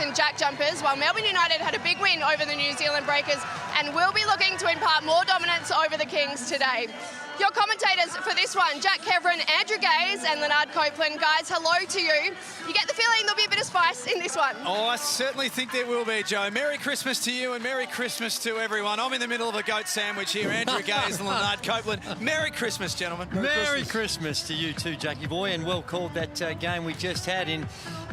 in Jack Jumpers, while Melbourne United had a big win over the New Zealand Breakers and will be looking to impart more dominance over the Kings today. Your commentators for this one, Jack Kevrin, Andrew Gaze and Leonard Copeland. Guys, hello to you. You get the feeling there'll be a bit of spice in this one. Oh, I certainly think there will be, Joe. Merry Christmas to you and Merry Christmas to everyone. I'm in the middle of a goat sandwich here. Andrew Gaze and Leonard Copeland. Merry Christmas, gentlemen. Merry Christmas to you too, Jackie boy, and well called that game we just had in.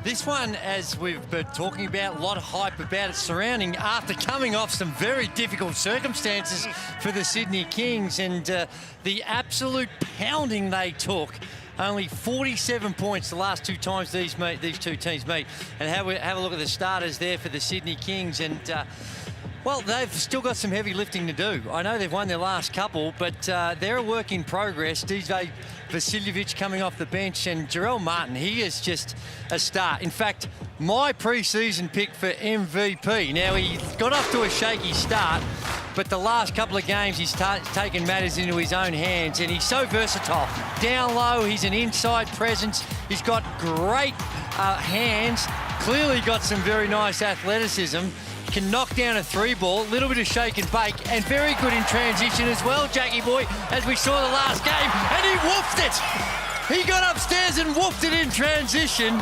This one, as we've been talking about, a lot of hype about it surrounding after coming off some very difficult circumstances for the Sydney Kings and the absolute pounding they took. Only 47 points the last two times these two teams meet. And have a look at the starters there for the Sydney Kings. And, well, they've still got some heavy lifting to do. I know they've won their last couple, but they're a work in progress. DJ Vasiljevic coming off the bench, and Jarrell Martin, he is just a star. In fact, my pre-season pick for MVP. Now, he got off to a shaky start, but the last couple of games he's taken matters into his own hands, and he's so versatile. Down low, he's an inside presence. He's got great hands, clearly got some very nice athleticism. Can knock down a three ball, a little bit of shake and bake, and very good in transition as well, Jackie boy, as we saw the last game, and he woofed it. He got upstairs and woofed it in transition.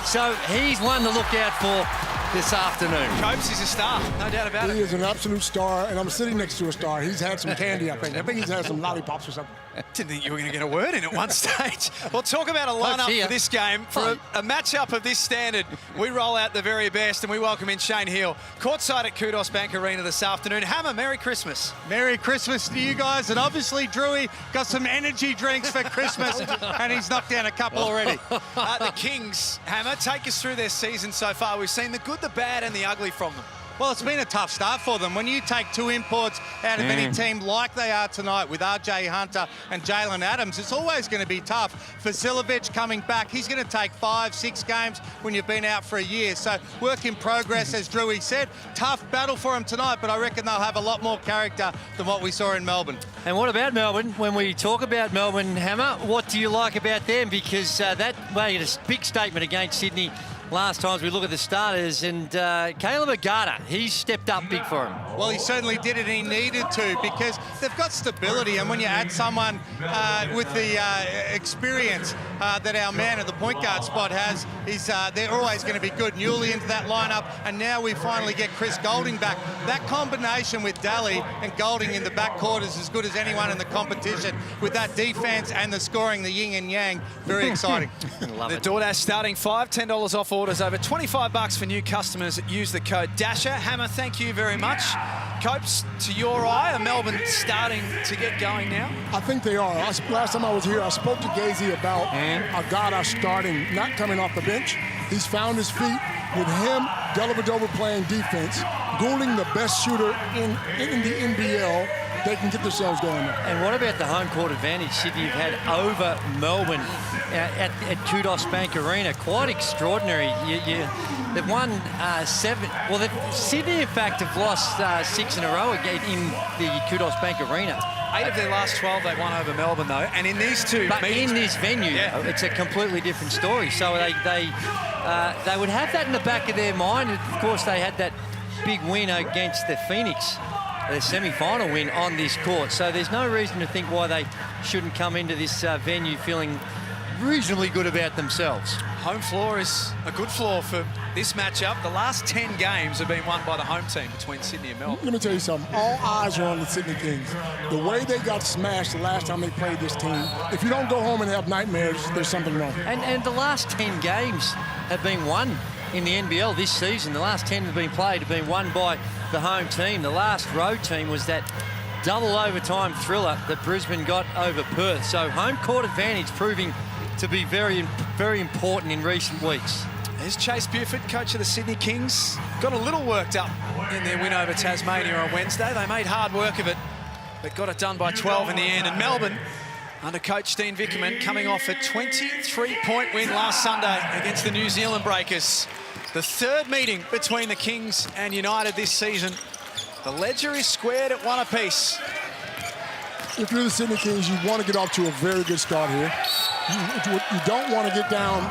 So he's one to look out for this afternoon. Copes is a star, no doubt about it. He is an absolute star, and I'm sitting next to a star. He's had some candy, I think. I think he's had some lollipops or something. Didn't think you were going to get a word in at one stage. We'll talk about a lineup for this game. For a matchup of this standard, we roll out the very best, and we welcome in Shane Hill, courtside at Kudos Bank Arena this afternoon. Hammer, Merry Christmas. Merry Christmas to you guys, and obviously Drewy got some energy drinks for Christmas, and he's knocked down a couple already. The Kings, Hammer, take us through their season so far. We've seen the good, the bad, and the ugly from them. Well, it's been a tough start for them. When you take two imports out of any team like they are tonight with RJ Hunter and Jalen Adams, it's always going to be tough. Vasiljevic coming back, he's going to take 5-6 games when you've been out for a year. So work in progress, as Drewy said. Tough battle for them tonight, but I reckon they'll have a lot more character than what we saw in Melbourne. And what about Melbourne? When we talk about Melbourne, Hammer, what do you like about them? Because that made a big statement against Sydney last time as we look at the starters, and Caleb Agata, he's stepped up big for him. Well, he certainly did it. He needed to, because they've got stability, and when you add someone with the experience that our man at the point guard spot has, they're always going to be good. Newly into that lineup, and now we finally get Chris Goulding back. That combination with Daly and Goulding in the backcourt is as good as anyone in the competition. With that defense and the scoring, the yin and yang, very exciting. Love it. DoorDash starting $5, $10 off orders, over $25 for new customers that use the code DASHER. Hammer, thank you very much. Copes, to your eye, are Melbourne starting to get going now? I think they are. Last time I was here, I spoke to Gazy about Agata starting, not coming off the bench. He's found his feet. With him, Dellavedova playing defense, Goulding the best shooter in the NBL, they can get themselves going there. And what about the home court advantage Sydney have had over Melbourne at Kudos Bank Arena? Quite extraordinary. They've won 7. Well, Sydney, in fact, have lost 6 in a row again in the Kudos Bank Arena. 8 of their last 12 they've won over Melbourne, though. And in these two meetings, in this venue, though, it's a completely different story. So they would have that in the back of their mind. And of course, they had that big win against the Phoenix, the semi-final win on this court. So there's no reason to think why they shouldn't come into this venue feeling reasonably good about themselves. Home floor is a good floor for this matchup. The last 10 games have been won by the home team between Sydney and Melbourne. Let me tell you something. All eyes are on the Sydney Kings. The way they got smashed the last time they played this team, if you don't go home and have nightmares, there's something wrong. And the last 10 games have been won in the NBL this season. The last 10 have been played, have been won by the home team. The last road team was that double overtime thriller that Brisbane got over Perth. So home court advantage proving to be very, very important in recent weeks. There's Chase Buford, coach of the Sydney Kings. Got a little worked up in their win over Tasmania on Wednesday. They made hard work of it, but got it done by 12 in the end. And Melbourne, under coach Steen Vickerman, coming off a 23-point win last Sunday against the New Zealand Breakers. The third meeting between the Kings and United this season. The ledger is squared at 1 apiece. If you're the Sydney Kings, you want to get off to a very good start here. You don't want to get down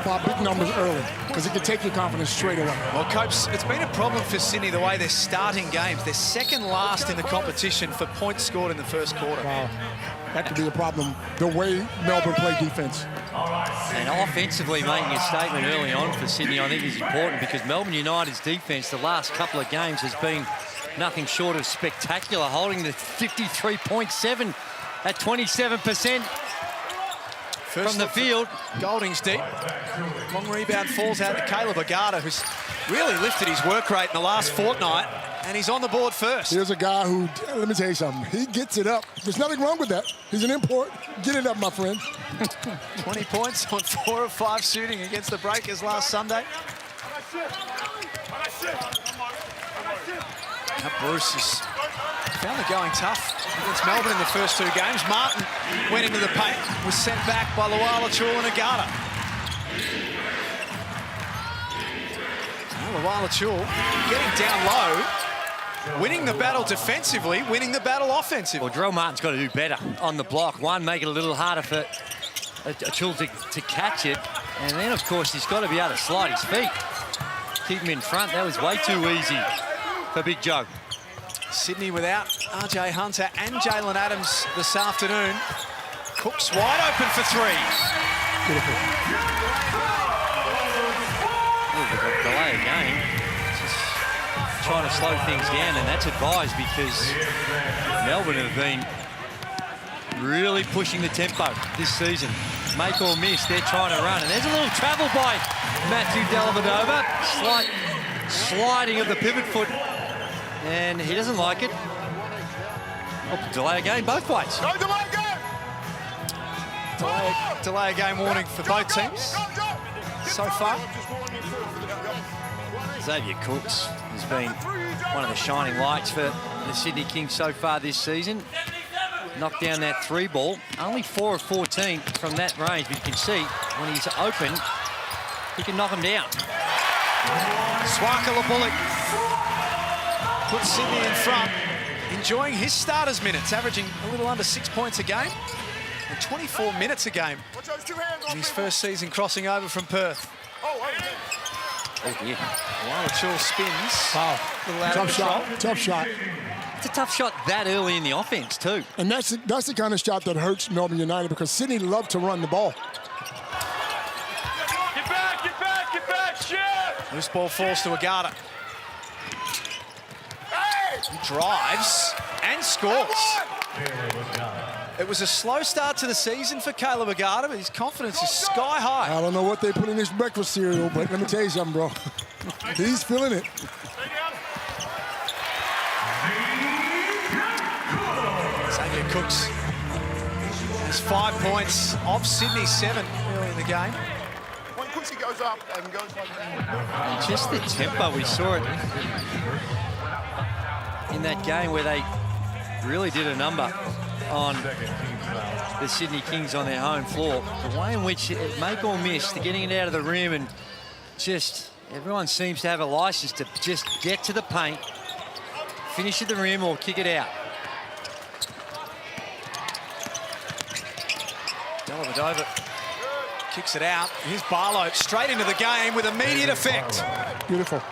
for big numbers early because it can take your confidence straight away. Well, Copes, it's been a problem for Sydney the way they're starting games. They're second last in the competition for points scored in the first quarter. Wow. That could be a problem, the way Melbourne play defense. And offensively making a statement early on for Sydney, I think, is important because Melbourne United's defense the last couple of games has been nothing short of spectacular, holding the 53.7 at 27% from the field. Golding's deep. Long rebound falls out to Caleb Agata, who's really lifted his work rate in the last fortnight, and he's on the board first. Here's a guy who, let me tell you something, he gets it up. There's nothing wrong with that. He's an import. Get it up, my friend. 20 points on 4 of 5 shooting against the Breakers last Sunday. Now Bruce has found the going tough against Melbourne in the first 2 games. Martin went into the paint, was sent back by Luala, Chul and Agata. Luala Chul getting down low, winning the battle defensively, winning the battle offensively. Well, Jarrell Martin's got to do better on the block. One, make it a little harder for Chul to catch it. And then, of course, he's got to be able to slide his feet. Keep him in front. That was way too easy for Big Joe. Sydney without RJ Hunter and Jalen Adams this afternoon. Cook's wide open for 3. Beautiful. Delay a game. Just trying to slow things down, and that's advised because Melbourne have been really pushing the tempo this season. Make or miss, they're trying to run. And there's a little travel by Matthew Dellavedova. Slight sliding of the pivot foot. And he doesn't like it. Oh, delay a game both ways. No, delay game! Delay a game warning for both teams so far. Xavier Cooks has been one of the shining lights for the Sydney Kings so far this season. Knocked down that 3 ball. Only 4 of 14 from that range, but you can see when he's open, he can knock him down. Swaka Bullock puts Sydney in front, enjoying his starters minutes, averaging a little under 6 points a game and 24 minutes a game in his first season crossing over from Perth. Oh, dear. While Chul spins. Wow. Tough shot. Tough shot. It's a tough shot that early in the offense, too. And that's the kind of shot that hurts Melbourne United because Sydney love to run the ball. Get back, shit! Loose ball falls to Agata. He drives and scores. It was a slow start to the season for Caleb Agata, but his confidence is sky high. I don't know what they put in his breakfast cereal, but let me tell you something, bro. He's feeling it. Xavier Cooks has 5 points of Sydney's 7 early in the game. When Cooksy goes up and goes like that. And just the tempo, we saw it in that game where they really did a number on the Sydney Kings on their home floor. The way in which it make or miss, to getting it out of the rim, and just everyone seems to have a license to just get to the paint, finish at the rim or kick it out. Dellavedova kicks it out. Here's Barlow straight into the game with immediate effect. Beautiful.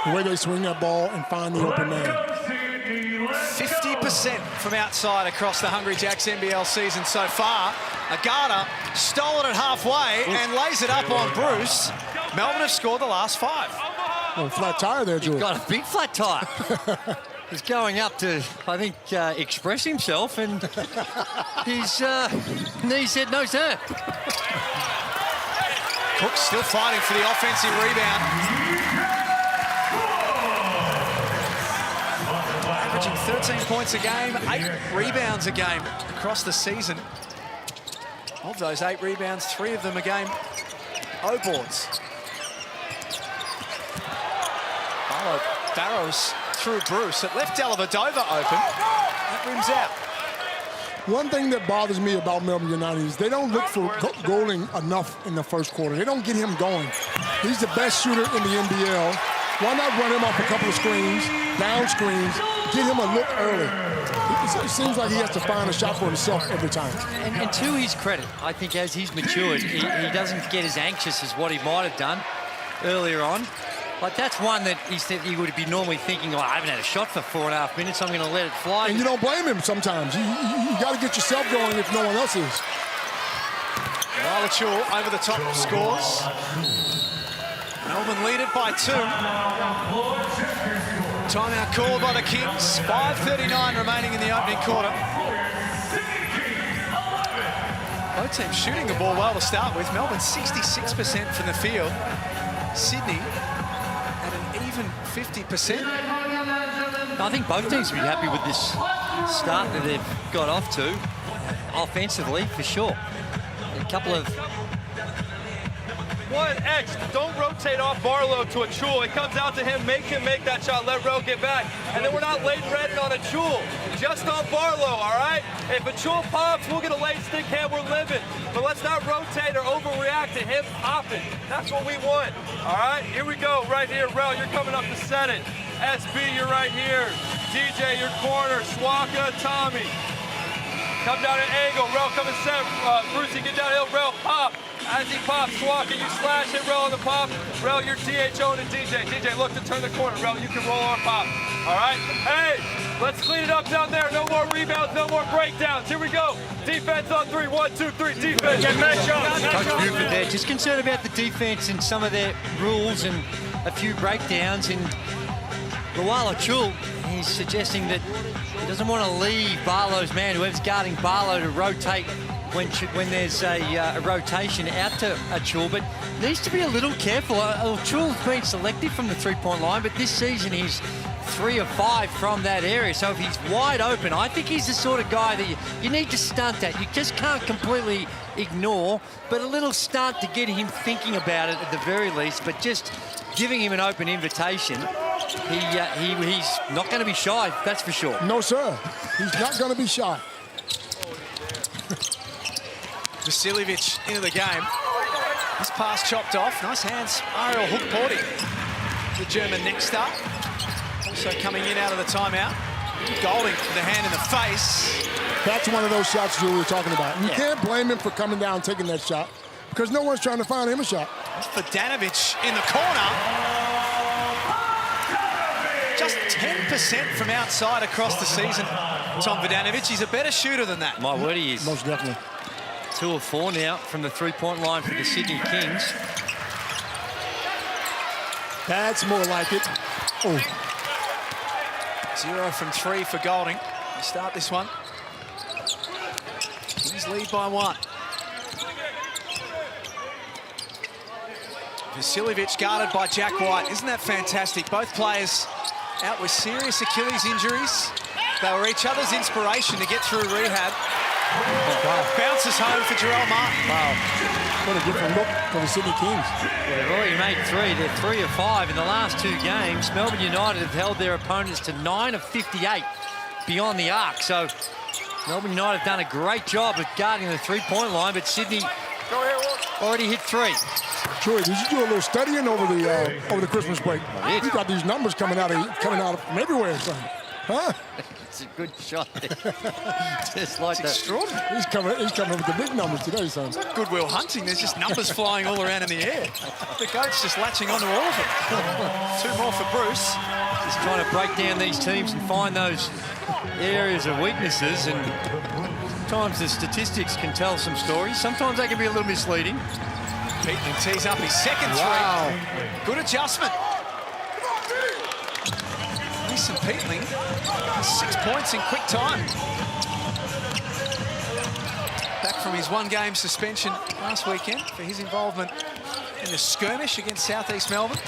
The way they swing that ball and find the open man. 50% from outside across the Hungry Jacks NBL season so far. Agata stole it at halfway and lays it up on Bruce. Melbourne have scored the last 5. Oh, flat tire there, George. He's got a big flat tire. He's going up to, I think, express himself, and his knee said no, sir. Cook still fighting for the offensive rebound. Averaging 13 points a game, 8 rebounds a game across the season. Of those 8 rebounds, 3 of them a game O boards. Barlow barrows through Bruce. It left Dellavedova open. That rims out. One thing that bothers me about Melbourne United is they don't look for Golding enough in the first quarter. They don't get him going. He's the best shooter in the NBL. Why not run him off a couple of screens, down screens, get him a look early? It seems like he has to find a shot for himself every time. And to his credit, I think as he's matured, he doesn't get as anxious as what he might have done earlier on. Like, that's one that he would be normally thinking, oh, I haven't had a shot for 4.5 minutes, I'm going to let it fly. And you don't blame him sometimes. You got to get yourself going if no one else is. Wallachul over the top scores. Melbourne lead it by 2. Timeout called by the Kings. 5:39 remaining in the opening quarter. Both teams shooting the ball well to start with. Melbourne 66% from the field. Sydney at an even 50%. I think both teams will be happy with this start that they've got off to, offensively, for sure. A couple of... One, X, don't rotate off Barlow to a Chul. It comes out to him, make him make that shot, let Rowe get back. And then we're not late redding on a Chul, just on Barlow, all right? If a Chul pops, we'll get a late stick hand, we're living. But let's not rotate or overreact to him popping. That's what we want, all right? Here we go, right here, Rel, you're coming up to set it. SB, you're right here. DJ, your corner, Swaka, Tommy. Come down an angle, Rel come and set. Brucey, get downhill, Rel, pop. As he pops, Swaka, you slash it, Rel on the pop. Rel, you're DHO and DJ. DJ, look to turn the corner. Rel, you can roll or pop. All right? Hey, let's clean it up down there. No more rebounds, no more breakdowns. Here we go. Defense on 3. 1, 2, 3. Defense. Get nice shots. Coach Buford there, just concerned about the defense and some of their rules and a few breakdowns. And Wallachul, he's suggesting that he doesn't want to leave Barlow's man, whoever's guarding Barlow, to rotate when there's a rotation out to Chul, but needs to be a little careful. Chul's been selective from the three-point line, but this season he's 3 of 5 from that area. So if he's wide open, I think he's the sort of guy that you need to stunt at. You just can't completely ignore, but a little stunt to get him thinking about it at the very least, but just giving him an open invitation. He's not going to be shy, that's for sure. No, sir. He's not going to be shy. Vasiljevic into the game. This pass chopped off. Nice hands. Ariel Hook-Porty, the German next star. Also coming in out of the timeout. Golding with a hand in the face. That's one of those shots you were talking about. You can't blame him for coming down and taking that shot because no one's trying to find him a shot. Vodanovic in the corner. Just 10% from outside across the season. Tom Vodanovic, he's a better shooter than that. My word, he is. Most definitely. 2 of 4 now from the three-point line for the Sydney Kings. That's more like it. Oh. 0 from 3 for Golding. We start this one. Kings lead by 1. Vasiljevic guarded by Jack White. Isn't that fantastic? Both players out with serious Achilles injuries. They were each other's inspiration to get through rehab. Bounces home for Jarrell Martin. Wow. What a different look for the Sydney Kings. Well, they've already made 3. They're 3 of 5 in the last 2 games. Melbourne United have held their opponents to 9 of 58 beyond the arc. So Melbourne United have done a great job of guarding the three-point line, but Sydney already hit 3. Troy, did you do a little studying over the Christmas break? You got these numbers coming out from everywhere, son. Huh? It's a good shot there. Just like that. Extraordinary. He's coming with the big numbers today, son. Goodwill Hunting. There's just numbers flying all around in the air. The coach just latching onto all of them. 2 more for Bruce. Just trying to break down these teams and find those areas of weaknesses. And sometimes the statistics can tell some stories. Sometimes they can be a little misleading. Peatling tees up his second 3. Wow. Good adjustment. Mason Peatling, 6 points in quick time. Back from his 1-game suspension last weekend for his involvement in the skirmish against Southeast Melbourne.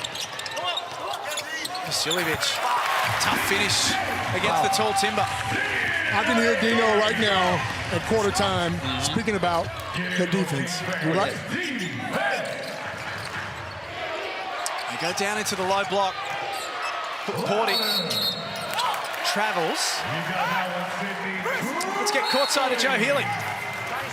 Vasiljevic, tough finish against the tall timber. I can hear Dino right now at quarter time speaking about the defense. You're right. They go down into the low block. Porty travels. Let's get courtside to Joe Healy.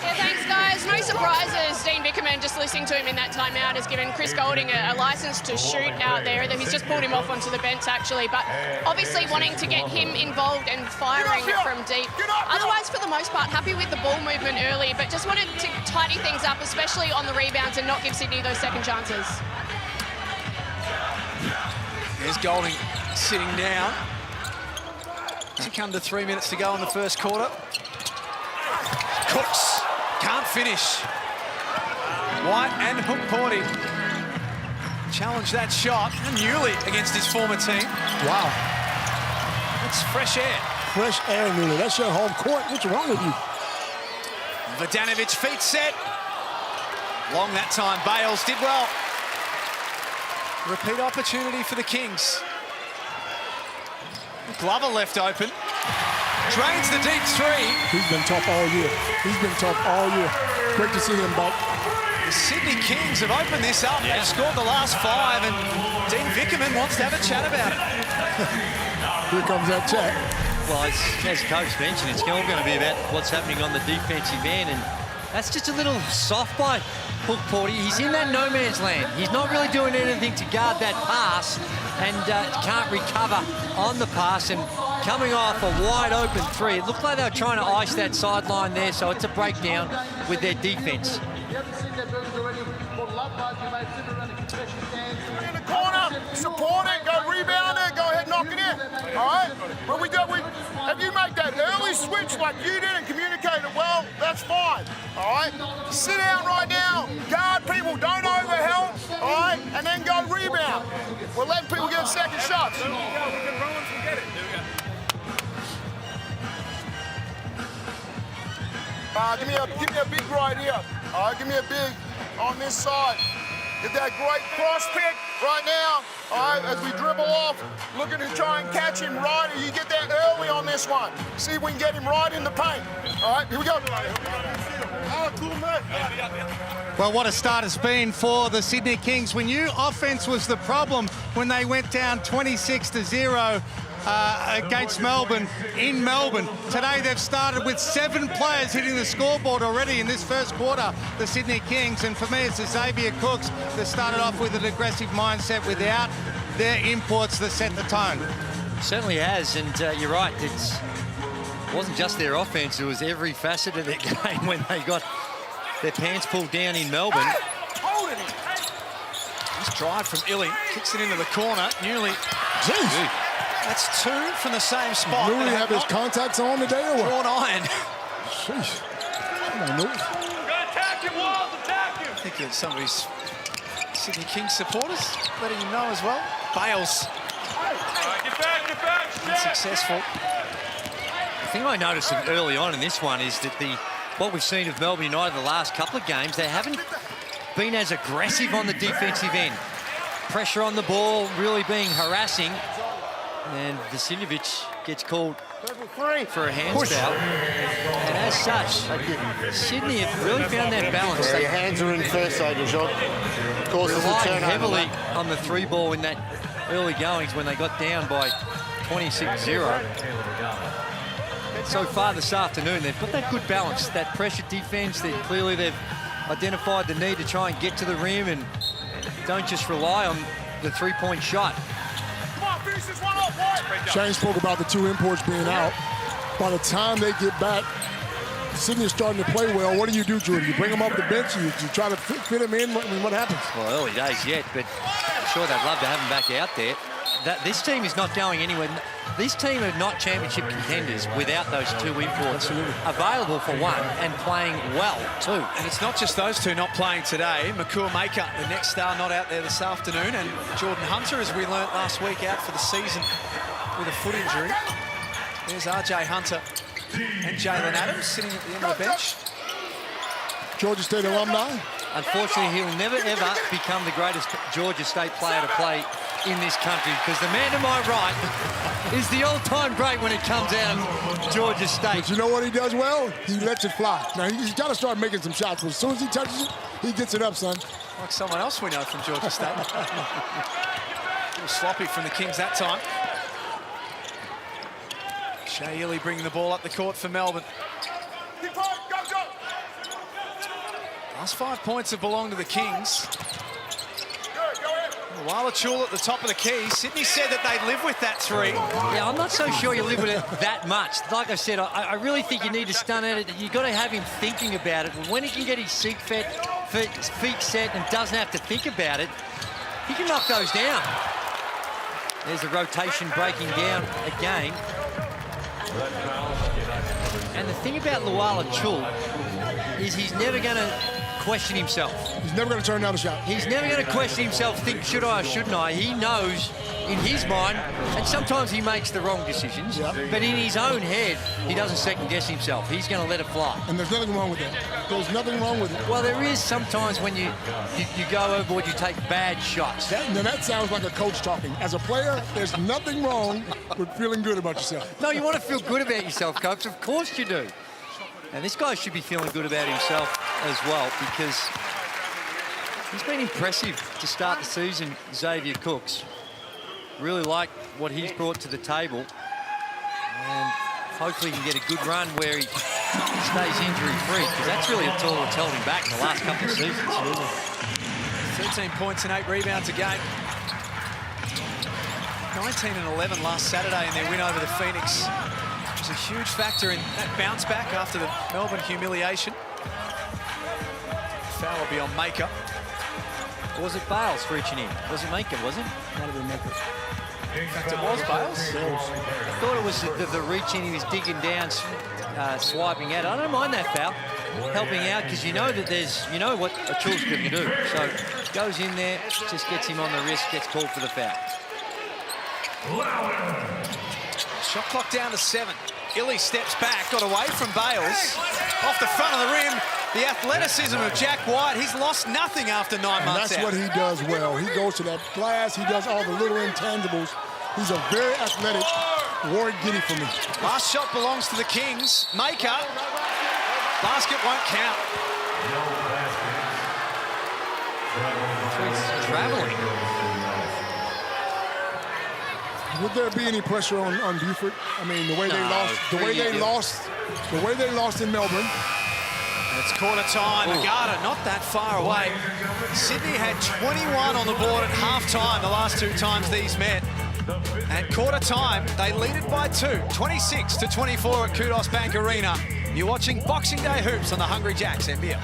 Yeah, thanks, guys. No surprises. Dean Vickerman, just listening to him in that timeout, has given Chris Golding a licence to shoot out there. He's just pulled him off onto the bench, actually. But obviously wanting to get him involved and firing from deep. Otherwise, for the most part, happy with the ball movement early, but just wanted to tidy things up, especially on the rebounds, and not give Sydney those second chances. There's Golding sitting down. Tick under 3 minutes to go in the first quarter. Cooks can't finish. White and Hook Porty challenge that shot. And Newley against his former team. Wow. It's fresh air. Fresh air, Newley. That's your home court. What's wrong with you? Vodanovic feet set. Long that time. Bales did well. Repeat opportunity for the Kings. Glover left open. Drains the deep three. He's been tough all year. He's been tough all year. Great to see him back. The Sydney Kings have opened this up. They've scored the last 5, and Dean Vickerman wants to have a chat about it. Here comes that chat. Well, as Coach mentioned, it's all going to be about what's happening on the defensive end, and that's just a little soft by Hook Porty. He's in that no man's land. He's not really doing anything to guard that pass, and can't recover on the pass, and coming off a wide open three. It looked like they were trying to ice that sideline there, so it's a breakdown with their defense. In the corner, support it, go rebound it, go ahead, knock it in. All right? But if you make that early switch like you did and communicate it well, that's fine. All right? Sit down right now, guard people, don't overhelp, all right? And then go rebound. We're letting people get second shots. Give me a big right here. All right, give me a big on this side. Get that great cross pick right now. All right, as we dribble off, looking to try and catch him right. You get that early on this one. See if we can get him right in the paint. All right, here we go. Oh, cool, man. Well, what a start it's been for the Sydney Kings. We knew offense was the problem when they went down 26-0 against Melbourne in Melbourne. Today they've started with 7 players hitting the scoreboard already in this first quarter, the Sydney Kings. And for me, it's the Xavier Cooks that started off with an aggressive mindset without their imports that set the tone. Certainly has, and you're right. It wasn't just their offense, it was every facet of their game when they got their pants pulled down in Melbourne. Nice drive from Illy, kicks it into the corner. Newley. Jeez. That's 2 from the same spot. Newley have his contacts on today or what? Drawn iron. Sheesh. Come on, Newley. Attack him, Walls, attack him! I think that some of his Sydney Kings supporters letting him know as well. Bales. Get back, Unsuccessful. The thing I noticed early on in this one is that what we've seen of Melbourne United the last couple of games, they haven't been as aggressive on the defensive end. Pressure on the ball, really being harassing. And Vasiljevic gets called for a hands foul. And as such, Sydney have really found that balance. Yeah, your hands are in first, though, Dijon. Of course, it's a Relied turnover. heavily on the 3 ball in that early goings when they got down by 26-0. So far this afternoon, they've got that good balance, that pressure defense. They've identified the need to try and get to the rim and don't just rely on the 3-point shot. Shane spoke about the 2 imports being out. By the time they get back, Sydney's starting to play well. What do you do, Jordan? You bring them off the bench, you try to fit them in. What happens? Well, early days yet, but I'm sure they'd love to have them back out there. This team is not going anywhere. This team are not championship contenders without those 2 imports available for one and playing well too. And it's not just those 2 not playing today. Makur Maker, the next star, not out there this afternoon. And Jordan Hunter, as we learnt last week, out for the season with a foot injury. There's RJ Hunter and Jalen Adams sitting at the end of the bench. Georgia State alumni. Unfortunately, he'll never, ever become the greatest Georgia State player to play in this country, because the man to my right is the all-time great when it comes out of Georgia State. But you know what he does well? He lets it fly. Now, he's got to start making some shots, but as soon as he touches it, he gets it up, son. Like someone else we know from Georgia State. A little sloppy from the Kings that time. Shea Illy bringing the ball up the court for Melbourne. Last 5 points have belonged to the Kings. Luala at the top of the key. Sydney said that they'd live with that 3. Yeah, I'm not so sure you live with it that much. Like I said, I really think you need to stun at it. You've got to have him thinking about it. But when he can get his feet set and doesn't have to think about it, he can knock those down. There's the rotation breaking down again. And the thing about Luala is he's never going to question himself. He's never going to turn down a shot. He's never going to question himself, think, should I or shouldn't I? He knows in his mind, and sometimes he makes the wrong decisions, but in his own head, he doesn't second-guess himself. He's going to let it fly. And there's nothing wrong with that. There's nothing wrong with it. Well, there is sometimes when you go overboard, you take bad shots. That sounds like a coach talking. As a player, there's nothing wrong with feeling good about yourself. No, you want to feel good about yourself, coach. Of course you do. And this guy should be feeling good about himself as well, because he's been impressive to start the season, Xavier Cooks. Really like what he's brought to the table. And hopefully he can get a good run where he stays injury-free, because that's really all that's held him back in the last couple of seasons. 13 points and 8 rebounds a game. 19 and 11 last Saturday in their win over the Phoenix. It was a huge factor in that bounce back after the Melbourne humiliation. Foul will be on Maker. Or was it Bales reaching in? Was it Maker, was it? Might have been Maker. In fact, it was Bales. I thought it was the reach in, he was digging down, swiping out. I don't mind that foul, helping out, because you know that you know what a Achul's going to do. So goes in there, just gets him on the wrist, gets called for the foul. Shot clock down to 7. Illy steps back, got away from Bales. Off the front of the rim, the athleticism of Jack White. He's lost nothing after 9 months That's what he does well. He goes to that glass. He does all the little intangibles. He's a very athletic Warren Giddy for me. Last shot belongs to the Kings. Maker. Basket won't count. He's traveling. Would there be any pressure on Buford? I mean, the way they lost in Melbourne. And it's quarter time. Agata not that far away. Sydney had 21 on the board at half-time the last 2 times these met. At quarter time, they lead it by 2, 26-24 at Kudos Bank Arena. You're watching Boxing Day Hoops on the Hungry Jacks NBL.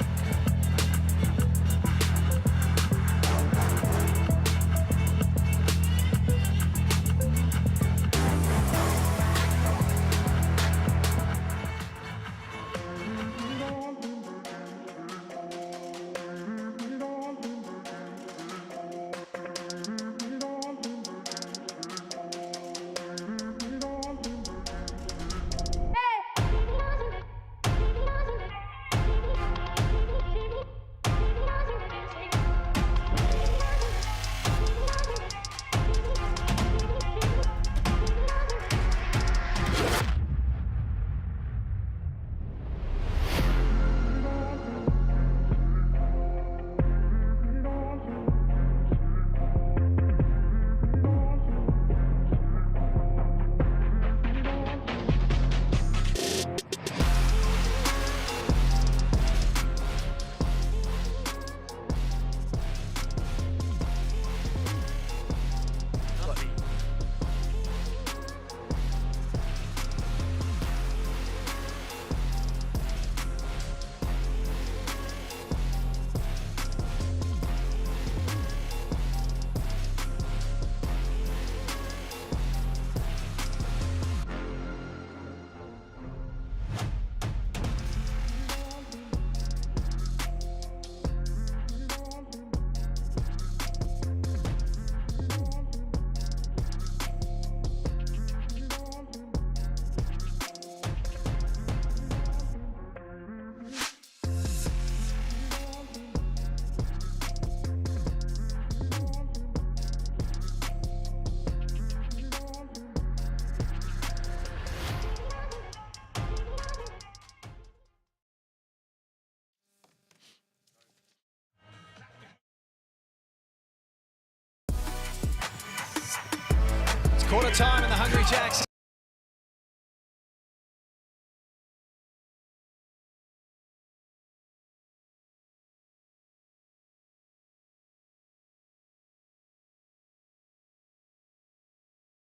Quarter time in the Hungry Jacks.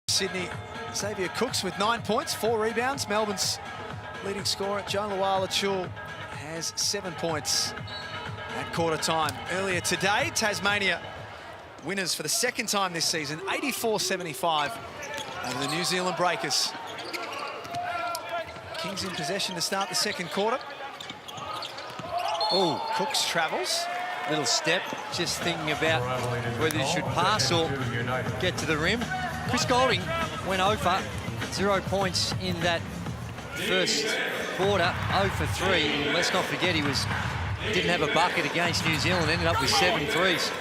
Sydney, Xavier Cooks with 9 points, 4 rebounds. Melbourne's leading scorer, Joe Luala-Chul, has 7 points at quarter time. Earlier today, Tasmania winners for the second time this season, 84-75 over the New Zealand Breakers. Kings in possession to start the second quarter. Oh, Cooks travels. Little step, just thinking about whether he should pass or get to the rim. Chris Golding went over, 0 points in that first quarter, 0 for 3. Let's not forget he didn't have a bucket against New Zealand, ended up with 7 threes.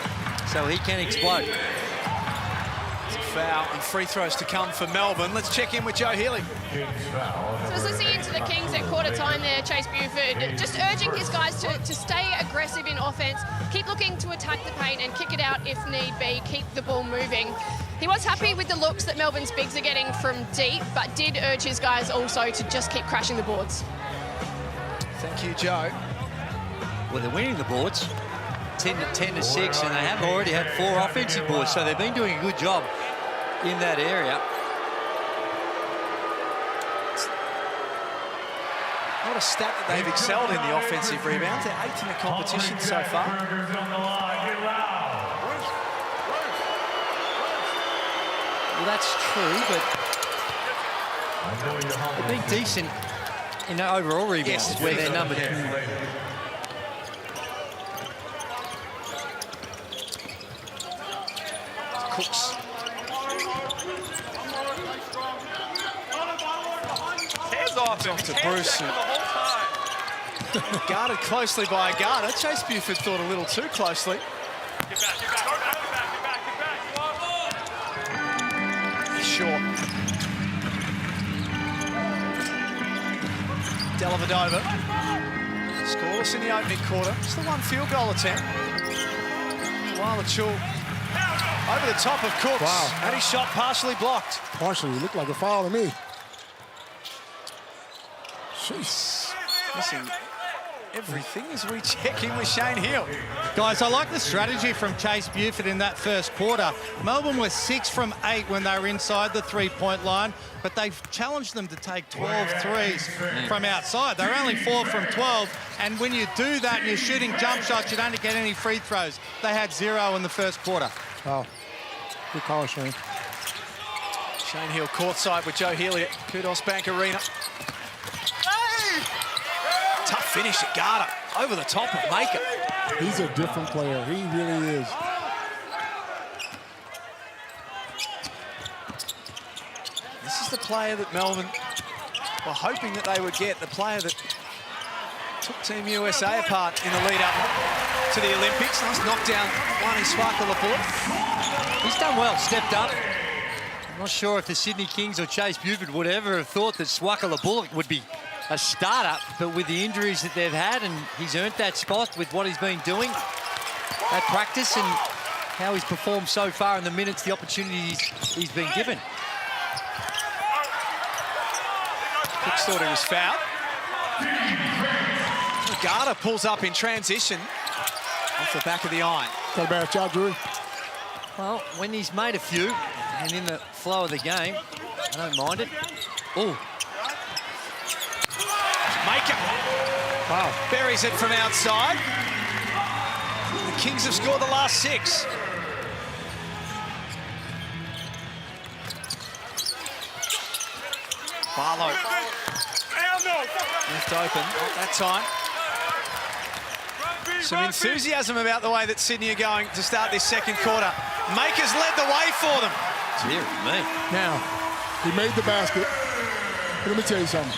So he can explode. It's a foul and free throws to come for Melbourne. Let's check in with Joe Healy. So as listening into the Kings at quarter time there, Chase Buford, just urging his guys to stay aggressive in offense, keep looking to attack the paint and kick it out if need be, keep the ball moving. He was happy with the looks that Melbourne's bigs are getting from deep, but did urge his guys also to just keep crashing the boards. Thank you, Joe. Well, they're winning the boards, 10-6, and they have already had 4 offensive boards, so they've been doing a good job in that area. Not a stat that they've excelled in the offensive rebounds. They're 8th in the competition so far. Well, that's true, but they've been decent in the overall rebounds, yes, where they're number 2. Cooks. Hands off him. To Bruce. Guarded closely by Garda. Chase Buford thought a little too closely. Get back, get back. Short. Dellavedova. Scoreless in the opening quarter. It's the 1 field goal attempt. Luala-Chul over the top of Cooks. Wow. And his shot partially blocked. Partially, it looked like a foul to me. Jeez. Missing everything as we check in with Shane Hill. Guys, I like the strategy from Chase Buford in that first quarter. Melbourne was 6 from 8 when they were inside the three-point line, but they've challenged them to take 12 threes from outside. They're only 4 from 12, and when you do that and you're shooting jump shots, you don't get any free throws. They had 0 in the first quarter. Wow. Good call, Shane. Shane Hill courtside with Joe Healy at Kudos Bank Arena. Tough finish at Garda, over the top of Maker. He's a different player. He really is. This is the player that Melbourne were hoping that they would get, the player that took Team USA apart in the lead-up to the Olympics. Nice knockdown, one in Swaka-Lapula. He's done well, stepped up. I'm not sure if the Sydney Kings or Chase Buford would ever have thought that Swaka-Lapula would be a starter, but with the injuries that they've had, and he's earned that spot with what he's been doing at practice and how he's performed so far in the minutes, the opportunities he's been given. Cooks thought he was fouled. Garda pulls up in transition off the back of the iron. Got a bad shot, Drew. Well, when he's made a few and in the flow of the game, I don't mind it. Oh. Maker. Wow. Buries it from outside. The Kings have scored the last 6. Barlow. Left open at that time. Some enthusiasm about the way that Sydney are going to start this second quarter. Maker's led the way for them. Dear me. Now, he made the basket. Let me tell you something.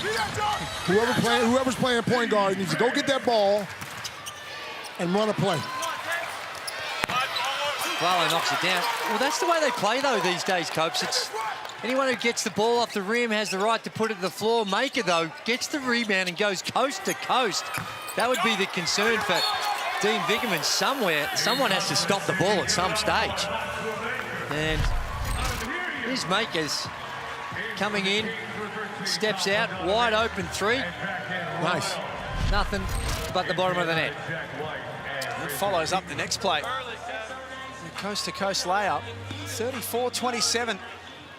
Whoever's playing point guard needs to go get that ball and run a play. Barlow knocks it down. Well, that's the way they play, though, these days, Copes. It's anyone who gets the ball off the rim has the right to put it to the floor. Maker, though, gets the rebound and goes coast to coast. That would be the concern for Dean Vickerman somewhere. Someone has to stop the ball at some stage. And here's Makers coming in, steps out, wide open 3. Nice. Nothing but the bottom of the net. And follows up the next play. Coast-to-coast layup. 34-27.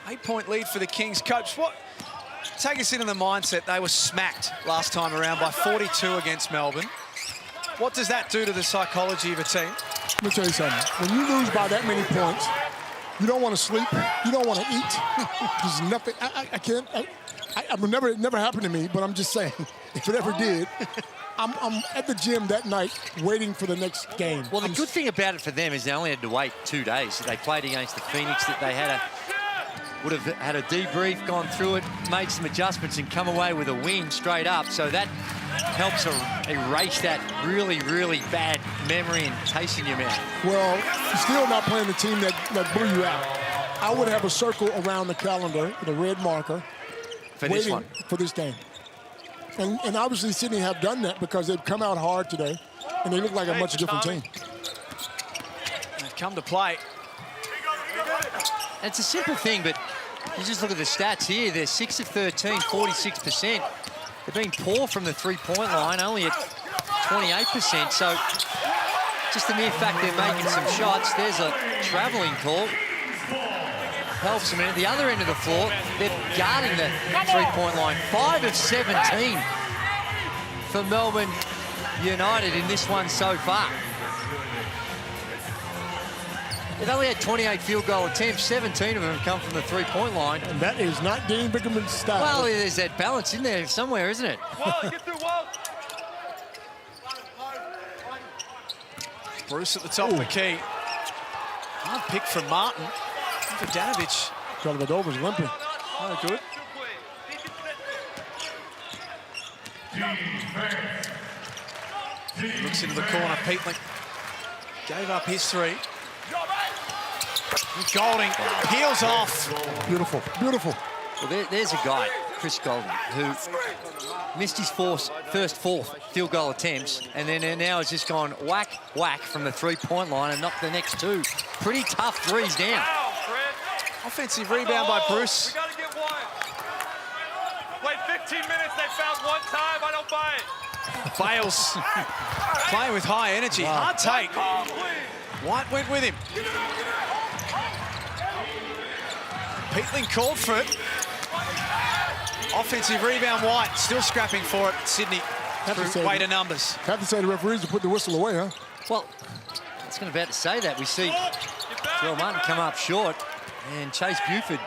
8-point lead for the Kings. Coach, take us into the mindset. They were smacked last time around by 42 against Melbourne. What does that do to the psychology of a team? Let me tell you something. When you lose by that many points, you don't want to sleep. You don't want to eat. There's nothing. I can't. I would never. It never happened to me. But I'm just saying, if it ever did, I'm at the gym that night waiting for the next game. Well, the good thing about it for them is they only had to wait 2 days. They played against the Phoenix. That they would have had a debrief, gone through it, made some adjustments, and come away with a win straight up. So that helps erase that really, really bad memory and taste in your mouth. Well, you're still not playing the team that blew you out. I would have a circle around the calendar with a red marker For this one. for this game. And obviously Sydney have done that because they've come out hard today, and they look like a much different team. They've come to play. And it's a simple thing, but you just look at the stats here. They're 6 of 13, 46%. They've been poor from the three-point line, only at 28%. So just the mere fact they're making some shots, there's a travelling call. Helps them. And at the other end of the floor, they're guarding the three-point line. 5 of 17 for Melbourne United in this one so far. They've only had 28 field goal attempts. 17 of them have come from the three-point line. And that is not Dean Bickerman's style. Well, there's that balance in there somewhere, isn't it? Get through, Walt. Bruce at the top of the key. Hard pick from Martin. Vodanovic. Dellavedova's limping. Oh, good. Looks into the corner. Peatling gave up his three. Golding peels off. Beautiful, beautiful. Well, there's a guy, Chris Golding, who missed his first four field goal attempts, and then now has just gone whack, whack from the three-point line and knocked the next two. Pretty tough threes down. Offensive rebound by Bruce. We gotta get one. Played 15 minutes, they found one time. I don't buy it. Bales playing with high energy. Hard take. White went with him. Peatling called for it. Offensive rebound, White still scrapping for it. Sydney through weight of numbers. Have to say the referees will put the whistle away, huh? Well, I was about to say that. We see Joel Martin come up short, and Chase Buford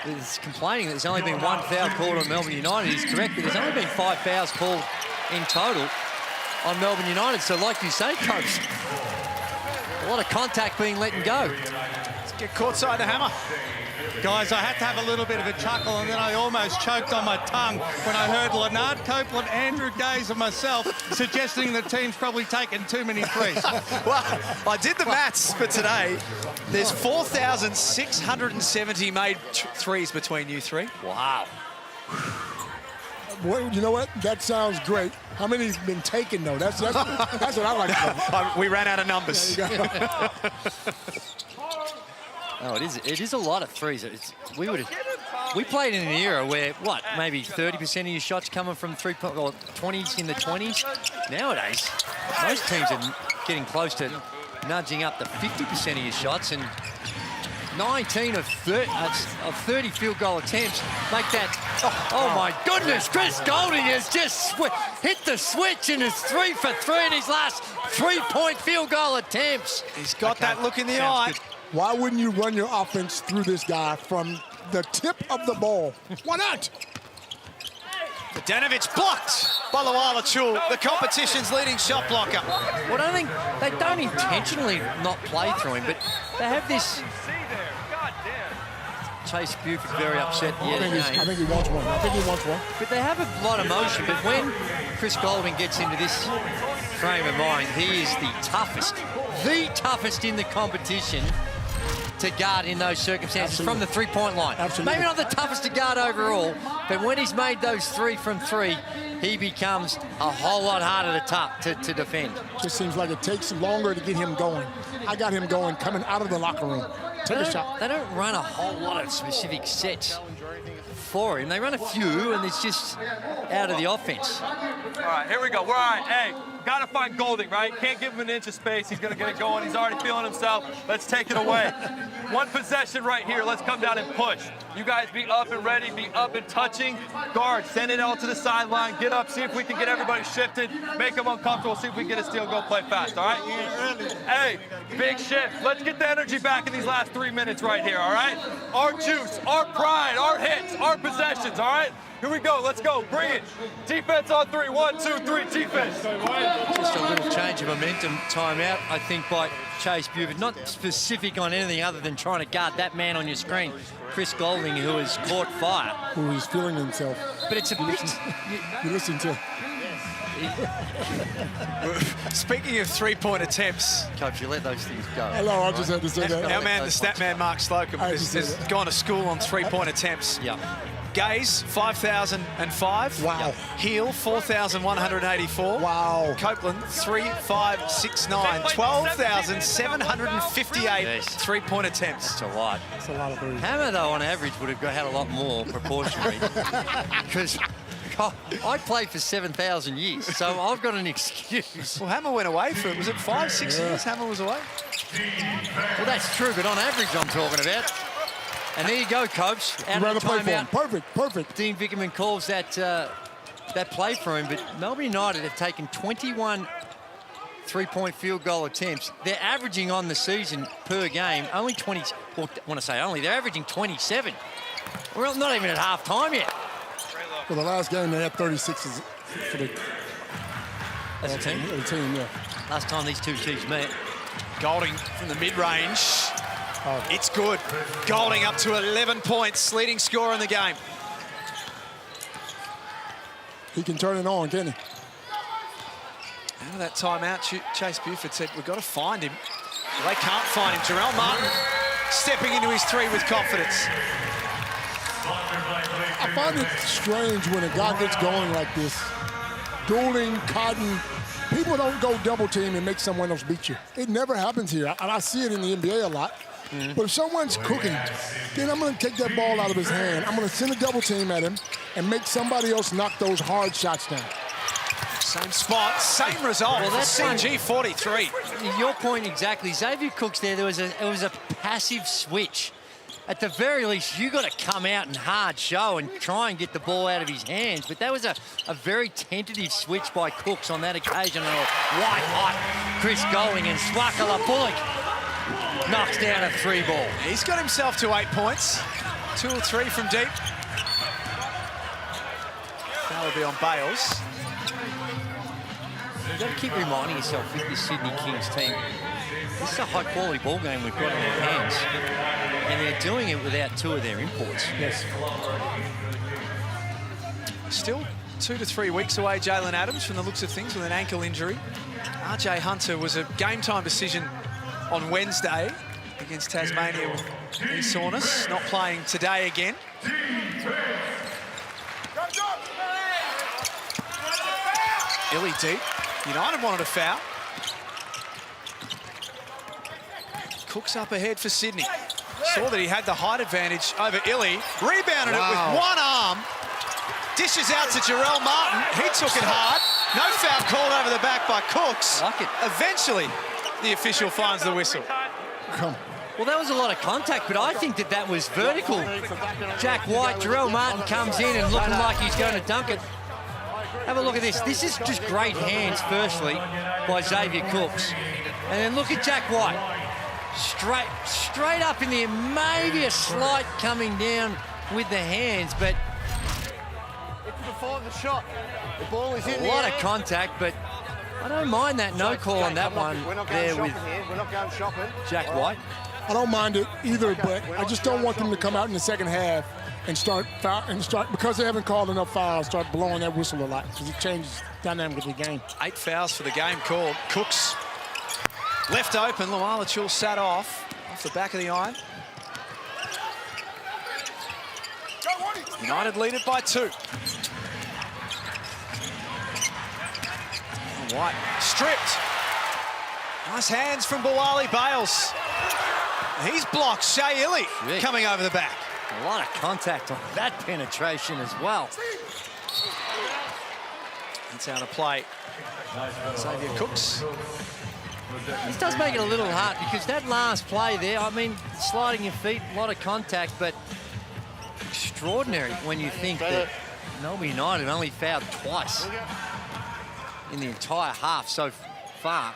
is complaining that there's only been one foul called on Melbourne United. He's correct, but there's only been 5 fouls called in total on Melbourne United. So like you say, Coach, a lot of contact being let and go. Let's get courtside to Hammer. Guys, I had to have a little bit of a chuckle, and then I almost choked on my tongue when I heard Leonard Copeland, Andrew Gaze, and myself suggesting the team's probably taken too many threes. Well, I did the maths for today. There's 4,670 made threes between you three. Wow. Well, you know what? That sounds great. How many's been taken, though? That's what I like to know. We ran out of numbers. Oh, it is a lot of threes. We played in an era where, maybe 30% of your shots coming from three-point, or 20s in the 20s. Nowadays, most teams are getting close to nudging up to 50% of your shots, and 19 of 30 field goal attempts make that. Oh my goodness, Chris Golding has just hit the switch and is 3 for 3 in his last 3-point field goal attempts. He's got that look in the eye. Good. Why wouldn't you run your offense through this guy from the tip of the ball? Why not? Vodanovic blocked by Lawala Chul, the competition's leading shot blocker. Well, I think they don't intentionally not play through him, but they have this. Chase Buford very upset yet again. I think he wants one. But they have a lot of motion. But when Chris Golding gets into this frame of mind, he is the toughest in the competition to guard in those circumstances. Absolutely. From the three-point line. Absolutely. Maybe not the toughest to guard overall, but when he's made those 3 from 3, he becomes a whole lot harder to defend. Just seems like it takes longer to get him going. I got him going coming out of the locker room. Take a shot. They don't run a whole lot of specific sets for him. They run a few, and it's just out of the offense. All right, here we go. We're all right. Hey, got to find Golding, right? Can't give him an inch of space. He's going to get it going. He's already feeling himself. Let's take it away. One possession right here. Let's come down and push. You guys be up and ready, be up and touching. Guard, send it out to the sideline. Get up, see if we can get everybody shifted. Make them uncomfortable, see if we can get a steal, go play fast, all right? Hey, big shift. Let's get the energy back in these last 3 minutes right here, all right? Our juice, our pride, our hits, our possessions, all right? Here we go, let's go, bring it. Defense on 3, 1, 2, 3, defense. Just a little change of momentum, timeout, I think, by Chase Buford. Not specific on anything other than trying to guard that man on your screen, Chris Golding, who has caught fire. Who is feeling himself. But it's a bit... You listen to. Speaking of three-point attempts, Coach, you let those things go. Hello, I just had to say that. our man, the stat man, Mark Slocum, has gone to school on three-point attempts. Yeah. Gaze, 5,005. Wow. Yep. Heel, 4,184. Wow. Copeland, 3,569. 12,758 Yes. three-point attempts. It's a lot. That's a lot of threes. Hammer, though, on average, would have had a lot more proportionally. Because I played for 7,000 years, so I've got an excuse. Well, Hammer went away for, was it 5, 6 years Hammer was away? Well, that's true, but on average, I'm talking about. And there you go, Copes. Out Rather of the play for him. timeout. Perfect. Dean Vickerman calls that play for him, but Melbourne United have taken 21 three-point field goal attempts. They're averaging on the season per game only 20. Well, I want to say only. They're averaging 27. We're not even at half-time yet. For the last game, they had 36 for the As a team. Yeah. Last time these two teams met. Golding from the mid-range. It's good. Golding up to 11 points, leading scorer in the game. He can turn it on, can he? Out of that timeout, Chase Buford said, we've got to find him. Well, they can't find him. Jarrell Martin stepping into his three with confidence. I find it strange when a guy gets going like this. Goulding, Cotton, people don't go double team and make someone else beat you. It never happens here. I see it in the NBA a lot. But if someone's cooking, then I'm going to take that ball out of his hand. I'm going to send a double team at him and make somebody else knock those hard shots down. Same spot, same result. Well, that's CG 43. Your point exactly. Xavier Cooks there, it was a passive switch. At the very least, you got to come out and hard show and try and get the ball out of his hands. But that was a very tentative switch by Cooks on that occasion. And a white-hot Chris Golding, and Swakala Bullock knocks down a three ball. He's got himself to 8 points. 2 or 3 from deep. That'll be on Bales. You've got to keep reminding yourself with this Sydney Kings team, this is a high-quality ball game we've got in our hands. And they're doing it without 2 of their imports. Yes. Still 2 to 3 weeks away, Jalen Adams, from the looks of things, with an ankle injury. RJ Hunter was a game-time decision on Wednesday against Tasmania with Lee Saunders, not playing today again. Illy deep. United wanted a foul. Cooks up ahead for Sydney. Saw that he had the height advantage over Illy. Rebounded it with one arm. Dishes out to Jarrell Martin. He took it hard. No foul called over the back by Cooks. Like it. Eventually, the official finds the whistle. Well, that was a lot of contact, but I think that was vertical. Jack White, Jarrell Martin comes in and looking like he's going to dunk it. Have a look at this. This is just great hands, firstly, by Xavier Cooks. And then look at Jack White. Straight up in there, maybe a slight coming down with the hands, but The shot. The ball is in a lot of contact, but I don't mind that no call on that one there with We're not going shopping. Jack White. I don't mind it either, but I just don't want them to come out in the second half and start because they haven't called enough fouls, start blowing that whistle a lot, because it changes the dynamic of the game. 8 fouls for the game called. Cooks left open. Luala Chul sat off the back of the iron. United lead it by 2. White stripped. Nice hands from Bawali Bales. He's blocked. Shea Illy coming over the back. A lot of contact on that penetration as well. That's out of play. Xavier Cooks. This does make it a little hard because that last play there, I mean, sliding your feet, a lot of contact, but extraordinary when you think that Melbourne United only fouled twice in the entire half so far.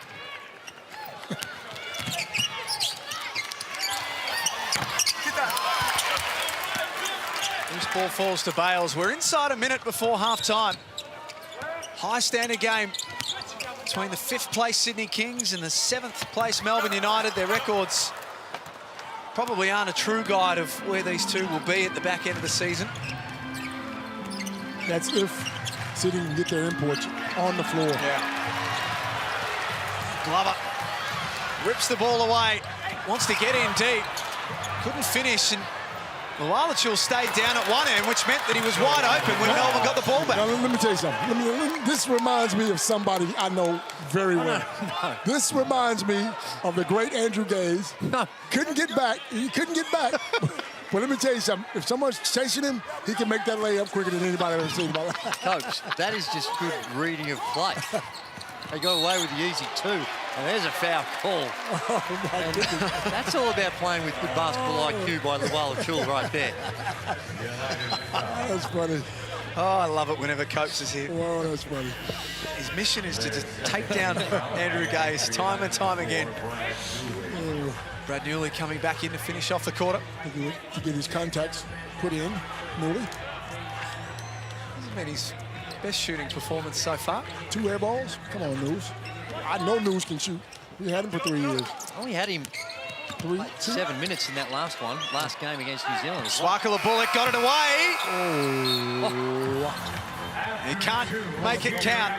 This ball falls to Bales. We're inside a minute before half-time. High standard game between the 5th place Sydney Kings and the 7th place Melbourne United. Their records probably aren't a true guide of where these two will be at the back end of the season. That's if Sydney can get their imports on the floor. Yeah. Glover rips the ball away, wants to get in deep, couldn't finish, and Lualachul stayed down at one end, which meant that he was wide open when Melbourne got the ball back. Now, let me tell you something. This reminds me of somebody I know very well. No. This reminds me of the great Andrew Gaze. No. Couldn't get back. He couldn't get back. But let me tell you something. If someone's chasing him, he can make that layup quicker than anybody I've ever seen in my life. Coach, that is just good reading of play. They got away with the easy 2. And there's a foul call. Oh, my goodness. That's all about playing with good basketball IQ by Lualachul right there. That's funny. Oh, I love it whenever Copes is here. Oh, that's funny. His mission is to just take down Andrew Gaze time and time again. Brad Newley coming back in to finish off the quarter. To get his contacts put in, Newley. Hasn't been his best shooting performance so far. 2 air balls. Come on, News. I know News can shoot. We had him for 3 years. Only had him 2. 7 minutes in that last game against New Zealand. Swakala Bullock got it away. Oh. He can't make it count.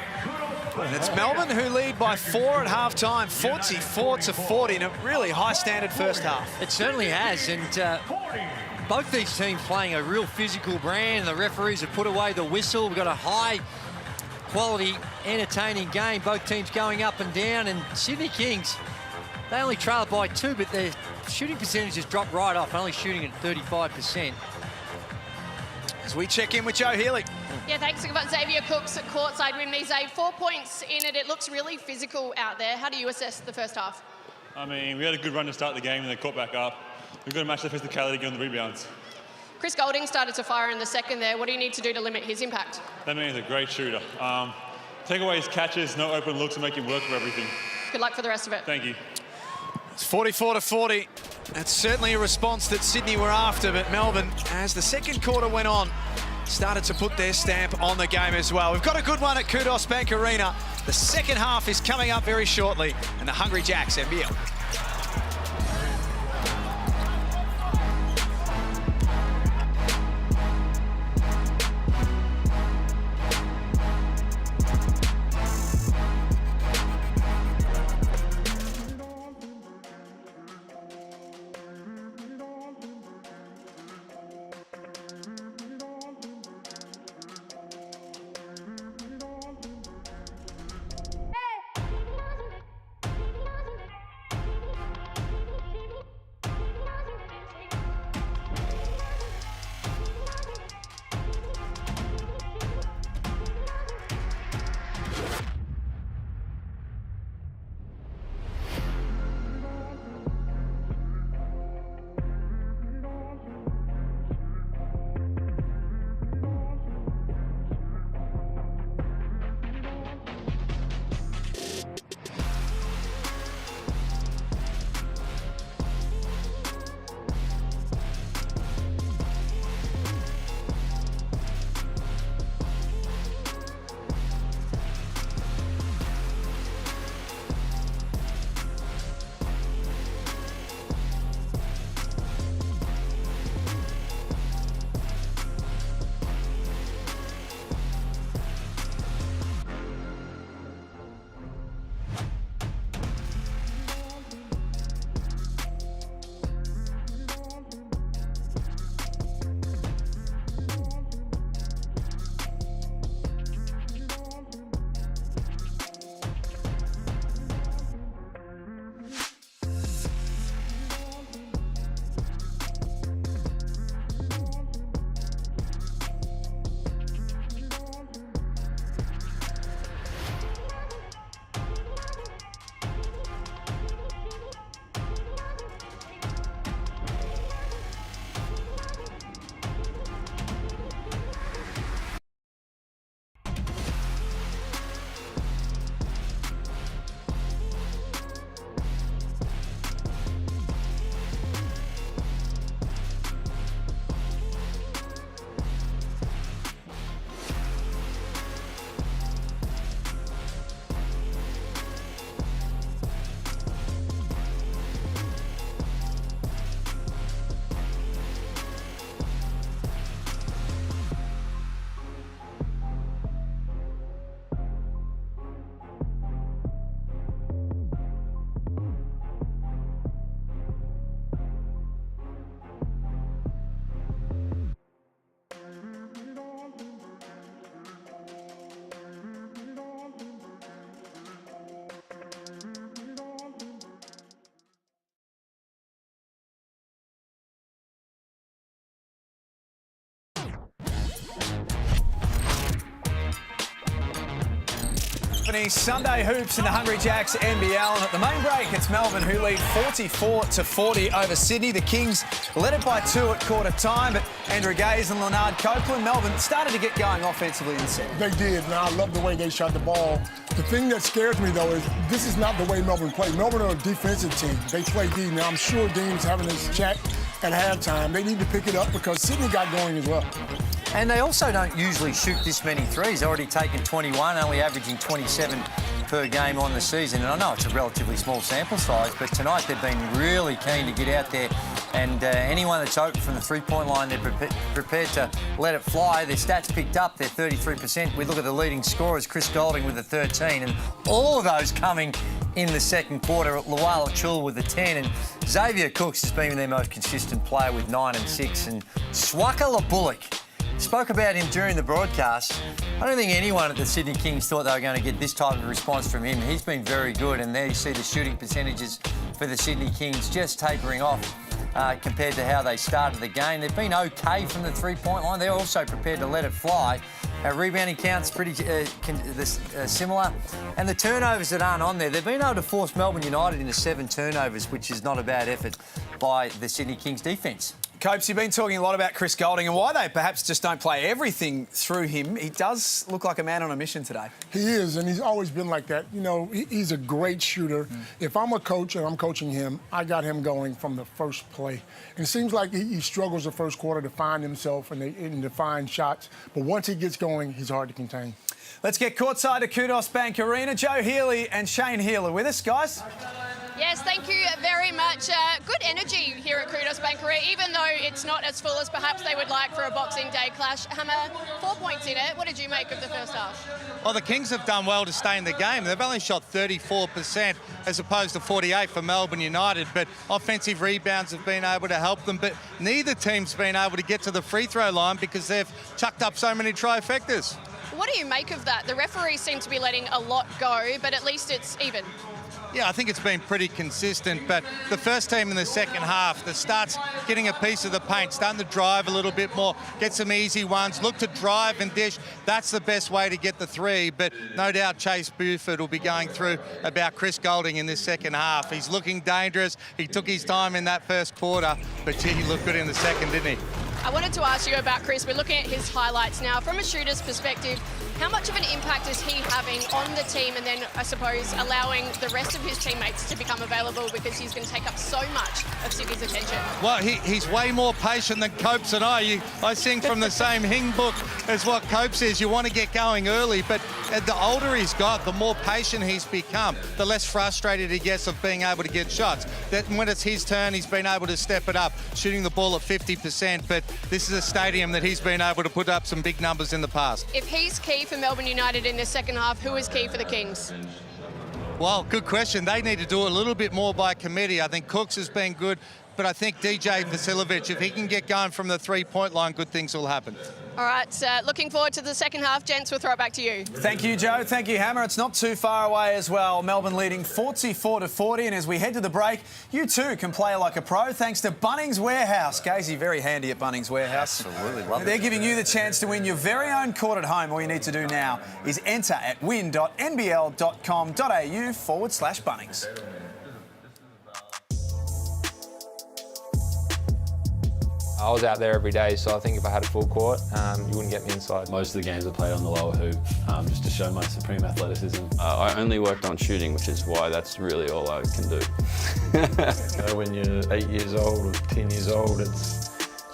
And it's Melbourne who lead by 4 at half-time, 44-40, in a really high-standard first half. It certainly has, and both these teams playing a real physical brand. The referees have put away the whistle. We've got a high-quality, entertaining game. Both teams going up and down, and Sydney Kings, they only trail by 2, but their shooting percentage has dropped right off, only shooting at 35%. As we check in with Joe Healy. Yeah, thanks. We've got Xavier Cooks at courtside with me. Zay, 4 points in it. It looks really physical out there. How do you assess the first half? I mean, we had a good run to start the game and they caught back up. We've got to match the physicality, get on the rebounds. Chris Golding started to fire in the second there. What do you need to do to limit his impact? That man is a great shooter. Take away his catches, no open looks, and make him work for everything. Good luck for the rest of it. Thank you. It's 44-40. That's certainly a response that Sydney were after, but Melbourne, as the second quarter went on, started to put their stamp on the game as well. We've got a good one at Kudos Bank Arena. The second half is coming up very shortly, and the Hungry Jacks NBL. Company. Sunday hoops in the Hungry Jacks NBL, and at the main break, it's Melbourne who lead 44-40 over Sydney. The Kings led it by 2 at quarter time, but Andrew Gaze and Leonard Copeland, Melbourne started to get going offensively in the second. They did, and I love the way they shot the ball. The thing that scares me, though, is this is not the way Melbourne played. Melbourne are a defensive team. They play D. Now, I'm sure Dean's having his chat at halftime. They need to pick it up because Sydney got going as well. And they also don't usually shoot this many threes. They're already taken 21, only averaging 27 per game on the season. And I know it's a relatively small sample size, but tonight they've been really keen to get out there. And anyone that's open from the three-point line, they're prepared to let it fly. Their stats picked up. They're 33%. We look at the leading scorers, Chris Golding with a 13, and all of those coming in the second quarter. Luala Chul with a 10, and Xavier Cooks has been their most consistent player with 9 and 6. And Swaka Bullock spoke about him during the broadcast. I don't think anyone at the Sydney Kings thought they were going to get this type of response from him. He's been very good, and there you see the shooting percentages for the Sydney Kings just tapering off compared to how they started the game. They've been okay from the three-point line. They're also prepared to let it fly. Rebounding counts pretty similar. And the turnovers that aren't on there, they've been able to force Melbourne United into 7 turnovers, which is not a bad effort by the Sydney Kings defence. Copes, you've been talking a lot about Chris Golding and why they perhaps just don't play everything through him. He does look like a man on a mission today. He is, and he's always been like that. You know, he's a great shooter. If I'm a coach and I'm coaching him, I got him going from the first play. And it seems like he struggles the first quarter to find himself and to find shots. But once he gets going, he's hard to contain. Let's get courtside to Kudos Bank Arena. Joe Healy and Shane Healer with us, guys. Yes, thank you very much. Good energy here at Kudos Bank Arena, even though it's not as full as perhaps they would like for a Boxing Day clash. Hammer, 4 points in it. What did you make of the first half? Well, the Kings have done well to stay in the game. They've only shot 34% as opposed to 48 for Melbourne United, but offensive rebounds have been able to help them. But neither team's been able to get to the free throw line because they've chucked up so many trifectas. What do you make of that? The referees seem to be letting a lot go, but at least it's even. Yeah, I think it's been pretty consistent, but the first team in the second half that starts getting a piece of the paint, starting to drive a little bit more, get some easy ones, look to drive and dish. That's the best way to get the three, but no doubt Chase Buford will be going through about Chris Golding in this second half. He's looking dangerous. He took his time in that first quarter, but gee, he looked good in the second, didn't he? I wanted to ask you about Chris. We're looking at his highlights now. From a shooter's perspective, how much of an impact is he having on the team and then, I suppose, allowing the rest of his teammates to become available because he's going to take up so much of Sydney's attention? Well, he's way more patient than Copes and I. I sing from the same hymn book as what Copes is. You want to get going early, but the older he's got, the more patient he's become, the less frustrated he gets of being able to get shots. That when it's his turn, he's been able to step it up, shooting the ball at 50%, but this is a stadium that he's been able to put up some big numbers in the past. If he's key for Melbourne United in the second half, who is key for the Kings? Well, good question. They need to do a little bit more by committee. I think Cooks has been good, but I think DJ Vasilovic, if he can get going from the three-point line, good things will happen. All right, looking forward to the second half. Gents, we'll throw it back to you. Thank you, Joe. Thank you, Hammer. It's not too far away as well. Melbourne leading 44-40, and as we head to the break, you too can play like a pro thanks to Bunnings Warehouse. Casey, very handy at Bunnings Warehouse. Absolutely, love it. They're giving you the chance to win your very own court at home. All you need to do now is enter at win.nbl.com.au/Bunnings. I was out there every day, so I think if I had a full court, you wouldn't get me inside. Most of the games I played on the lower hoop, just to show my supreme athleticism. I only worked on shooting, which is why that's really all I can do. When you're 8 years old or 10 years old, it's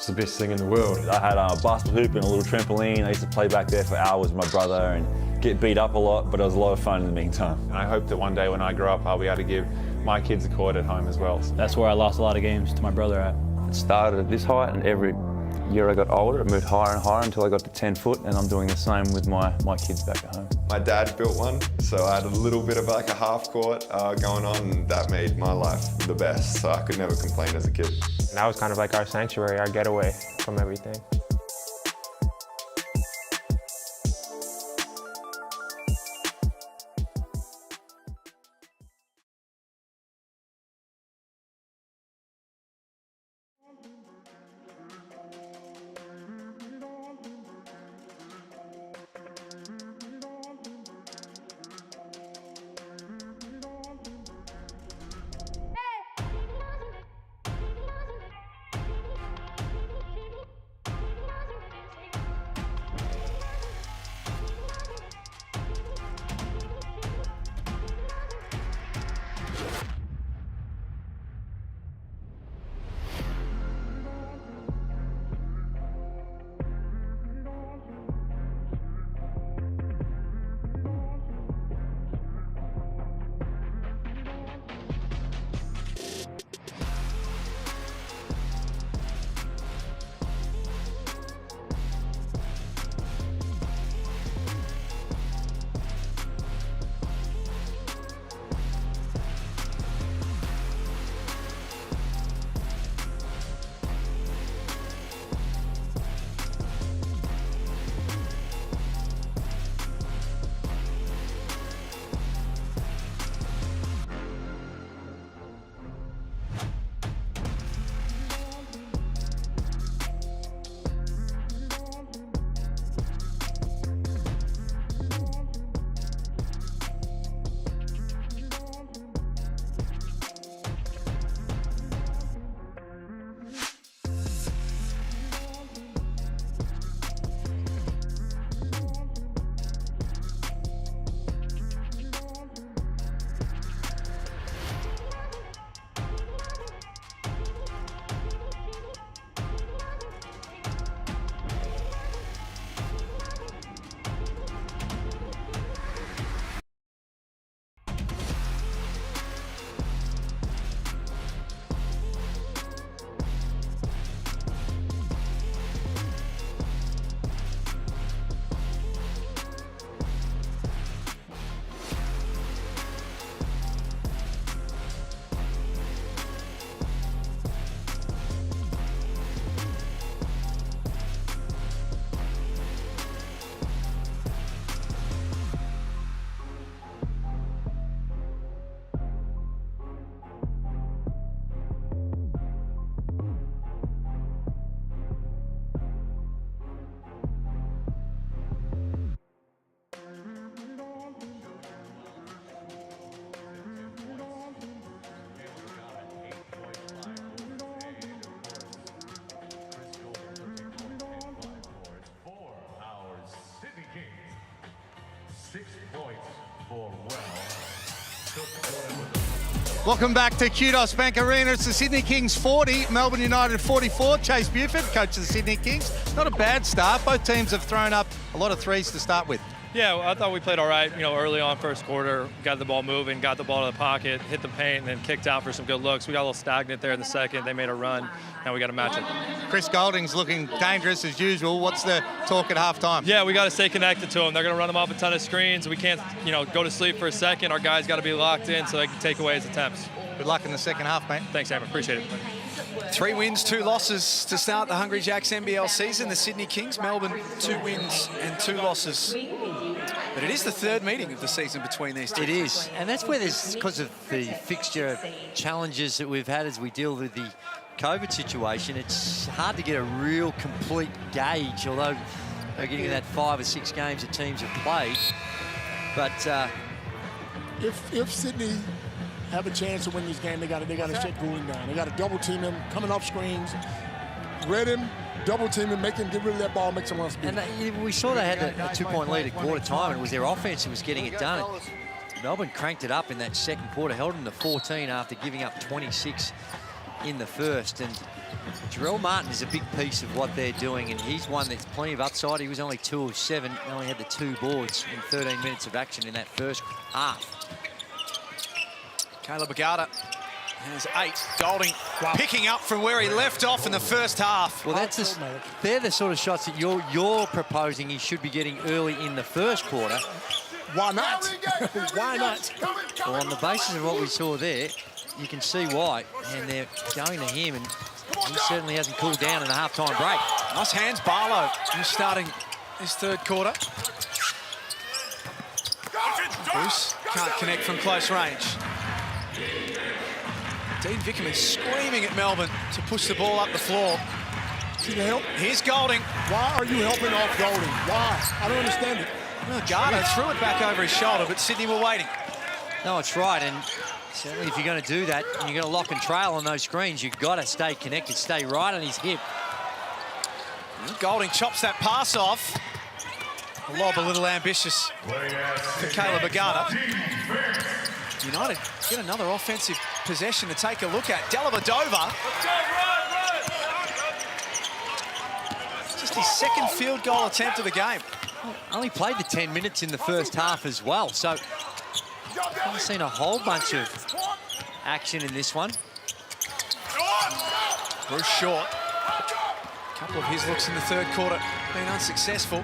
the best thing in the world. I had a basketball hoop and a little trampoline. I used to play back there for hours with my brother and get beat up a lot, but it was a lot of fun in the meantime. And I hope that one day when I grow up, I'll be able to give my kids a court at home as well. That's where I lost a lot of games to my brother at. It started at this height, and every year I got older, it moved higher and higher until I got to 10 foot, and I'm doing the same with my kids back at home. My dad built one, so I had a little bit of like a half court going on, and that made my life the best, so I could never complain as a kid. And that was kind of like our sanctuary, our getaway from everything. 6 points for Welcome back to Kudos Bank Arena. It's the Sydney Kings 40, Melbourne United 44. Chase Buford, coach of the Sydney Kings. Not a bad start. Both teams have thrown up a lot of threes to start with. Yeah, I thought we played all right, early on first quarter, got the ball moving, got the ball to the pocket, hit the paint, and then kicked out for some good looks. We got a little stagnant there in the second. They made a run. Now we got to match it. Chris Golding's looking dangerous as usual. What's the talk at halftime? Yeah, we got to stay connected to them. They're going to run them off a ton of screens. We can't, go to sleep for a second. Our guys got to be locked in so they can take away his attempts. Good luck in the second half, mate. Thanks, Sam. Appreciate it. 3 wins, 2 losses to start the Hungry Jacks NBL season. The Sydney Kings, Melbourne, 2 wins and 2 losses. But it is the 3rd meeting of the season between these two. It is, and that's where there's, because of the fixture challenges that we've had as we deal with the COVID situation, it's hard to get a real complete gauge, although they're getting that 5 or 6 games that teams have played. But if Sydney have a chance to win this game, they got to shut Goulding down. They got to double team him, coming off screens, read him, double team him, make him get rid of that ball, make someone else beat. And we saw they had a 2-point lead at quarter time, and it was their offense that was getting it done. Melbourne cranked it up in that second quarter, held them to 14 after giving up 26 in the first. And Jarrell Martin is a big piece of what they're doing, and he's one that's plenty of upside. He was only 2 of 7, only had the 2 boards in 13 minutes of action in that first half. Caleb Agata has 8. Golding picking up from where he left off in the first half. Well, they're the sort of shots that you're proposing he should be getting early in the first quarter. Why not? Why not? Well, on the basis of what we saw there, you can see why. And they're going to him, and he certainly hasn't cooled down in the halftime break. Nice hands, Barlow, who's starting his 3rd quarter. Bruce can't connect from close range. Dean Vickerman screaming at Melbourne to push the ball up the floor. Can you help? Here's Golding. Why are you helping off Golding? Why? I don't understand it. Well, Garner threw it back over his shoulder, but Sydney were waiting. No, it's right, and certainly if you're going to do that and you're going to lock and trail on those screens, you've got to stay connected, stay right on his hip. Golding chops that pass off. The lob a little ambitious for Caleb Agata. United get another offensive possession to take a look at. Dellavedova. Just his 2nd field goal attempt of the game. Only played the 10 minutes in the first half as well, so haven't seen a whole bunch of action in this one. Bruce Short. A couple of his looks in the 3rd quarter been unsuccessful.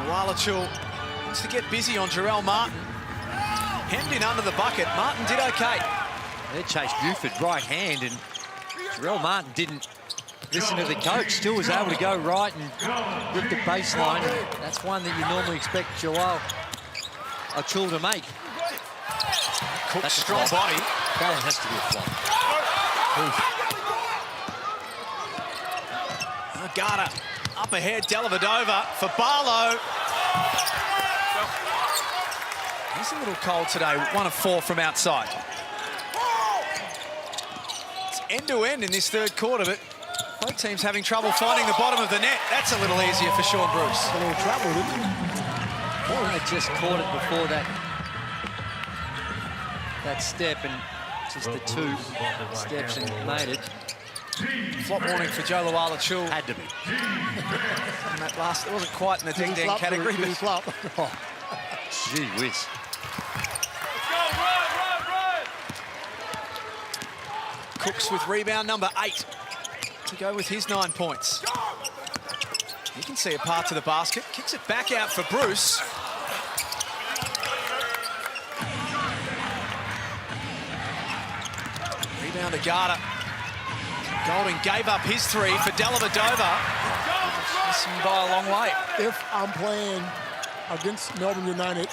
Walachul wants to get busy on Jarrell Martin. Hemmed in under the bucket. Martin did okay. They chased Buford right hand, and Jarrell Martin didn't listen to the coach. Still was able to go right and rip the baseline. And that's one that you normally expect Joel Achul to make. Cook's strong body. That has to be a flop. Agata up ahead. Dellavedova for Barlow. He's a little cold today. 1 of 4 from outside. It's end-to-end in this 3rd quarter, but both teams having trouble finding the bottom of the net. That's a little easier for Sean Bruce. A little trouble, isn't it? Well, they just caught it before that step, and just the 2 steps and made it. Flop warning for Joe Luala-Chul. Had to be. And that last, it wasn't quite in the ding-dang category. Did he flop? Oh, gee whiz. Cooks with rebound number 8 to go with his 9 points. You can see a path to the basket. Kicks it back out for Bruce. Rebound to Garter. Golding gave up his 3 for Dellavedova. Missing by a long way. If I'm playing against Melbourne United,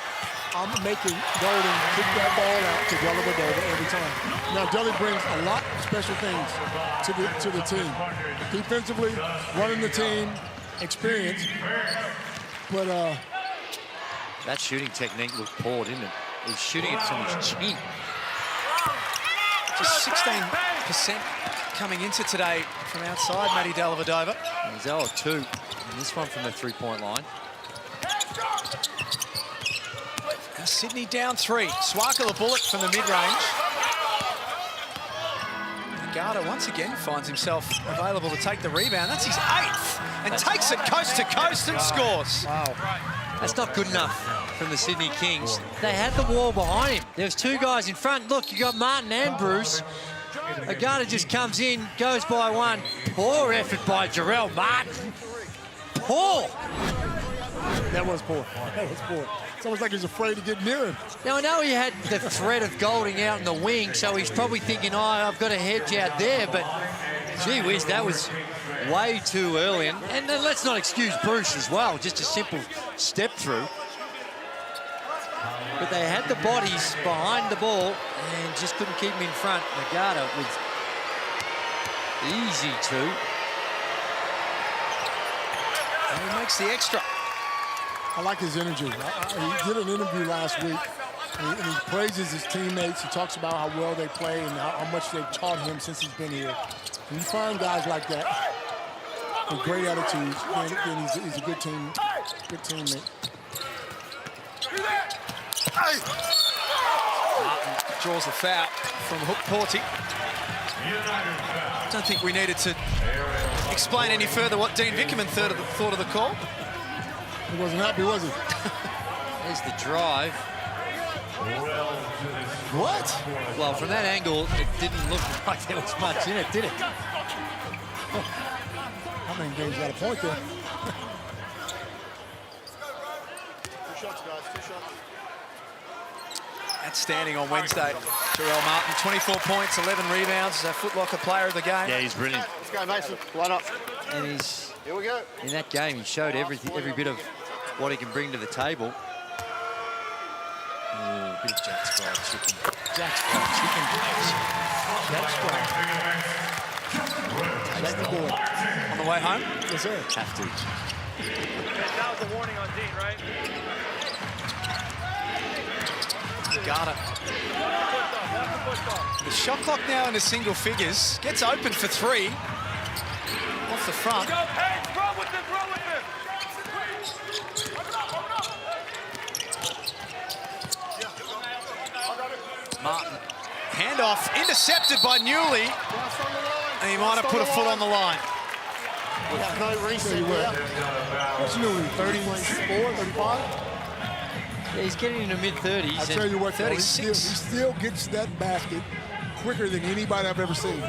I'm making Golding kick that ball out to Dellavedova every time. Now, Delly brings a lot of special things to the team. Defensively, running the team, experience. But that shooting technique looked poor, didn't it? He was shooting it from his chin. Just 16% coming into today from outside, Matty Dellavedova. He's 0-2 in this one from the three-point line. Now Sydney down 3. Swakala bullet from the mid-range. Garda once again finds himself available to take the rebound. That's his 8th, and takes it coast to coast and scores. Wow. That's not good enough from the Sydney Kings. They had the wall behind him. There was 2 guys in front. Look, you got Martin and Bruce. Agata just comes in, goes by 1. Poor effort by Jarrell Martin. Poor. That was poor. That was poor. It's almost like he's afraid to get near him. Now, I know he had the threat of Golding out in the wing, so he's probably thinking, oh, I've got a hedge out there, but gee whiz, that was way too early. And then let's not excuse Bruce as well, just a simple step through. But they had the bodies behind the ball and just couldn't keep him in front. Agata with easy 2. And he makes the extra. I like his energy. He did an interview last week, and he praises his teammates. He talks about how well they play and how much they've taught him since he's been here. When you find guys like that with great attitudes, then he's a good teammate. Martin draws the foul from Hook Porty. I don't think we needed to explain any further what Dean Vickerman thought of the call. He wasn't happy, was he? There's the drive. What? Well, from that angle, it didn't look like there was much in it, did it? I think Dave's got a point there. 2 shots, guys, 2 shots. Outstanding on Wednesday. Jarrell Martin, 24 points, 11 rebounds. He's our Foot Locker player of the game. Yeah, he's brilliant. Let's go, Mason. Line up. And he's, here we go. In that game, he showed every bit of what he can bring to the table. Ooh, bit of Jack's fried chicken. Jack's fried chicken. Jack's fried. Let me do it. On the way home? Yes, sir. Have to. That was a warning on Dean, right? Garda. The shot clock now into single figures. Gets open for 3. Off the front. Go, hey, throw with him, throw with him. Martin. Handoff intercepted by Newley. And he might have put a foot on the line. No reset. What's Newley, 34, 35? Yeah, he's getting into mid-30s. I tell you what, 36. he still gets that basket quicker than anybody I've ever seen.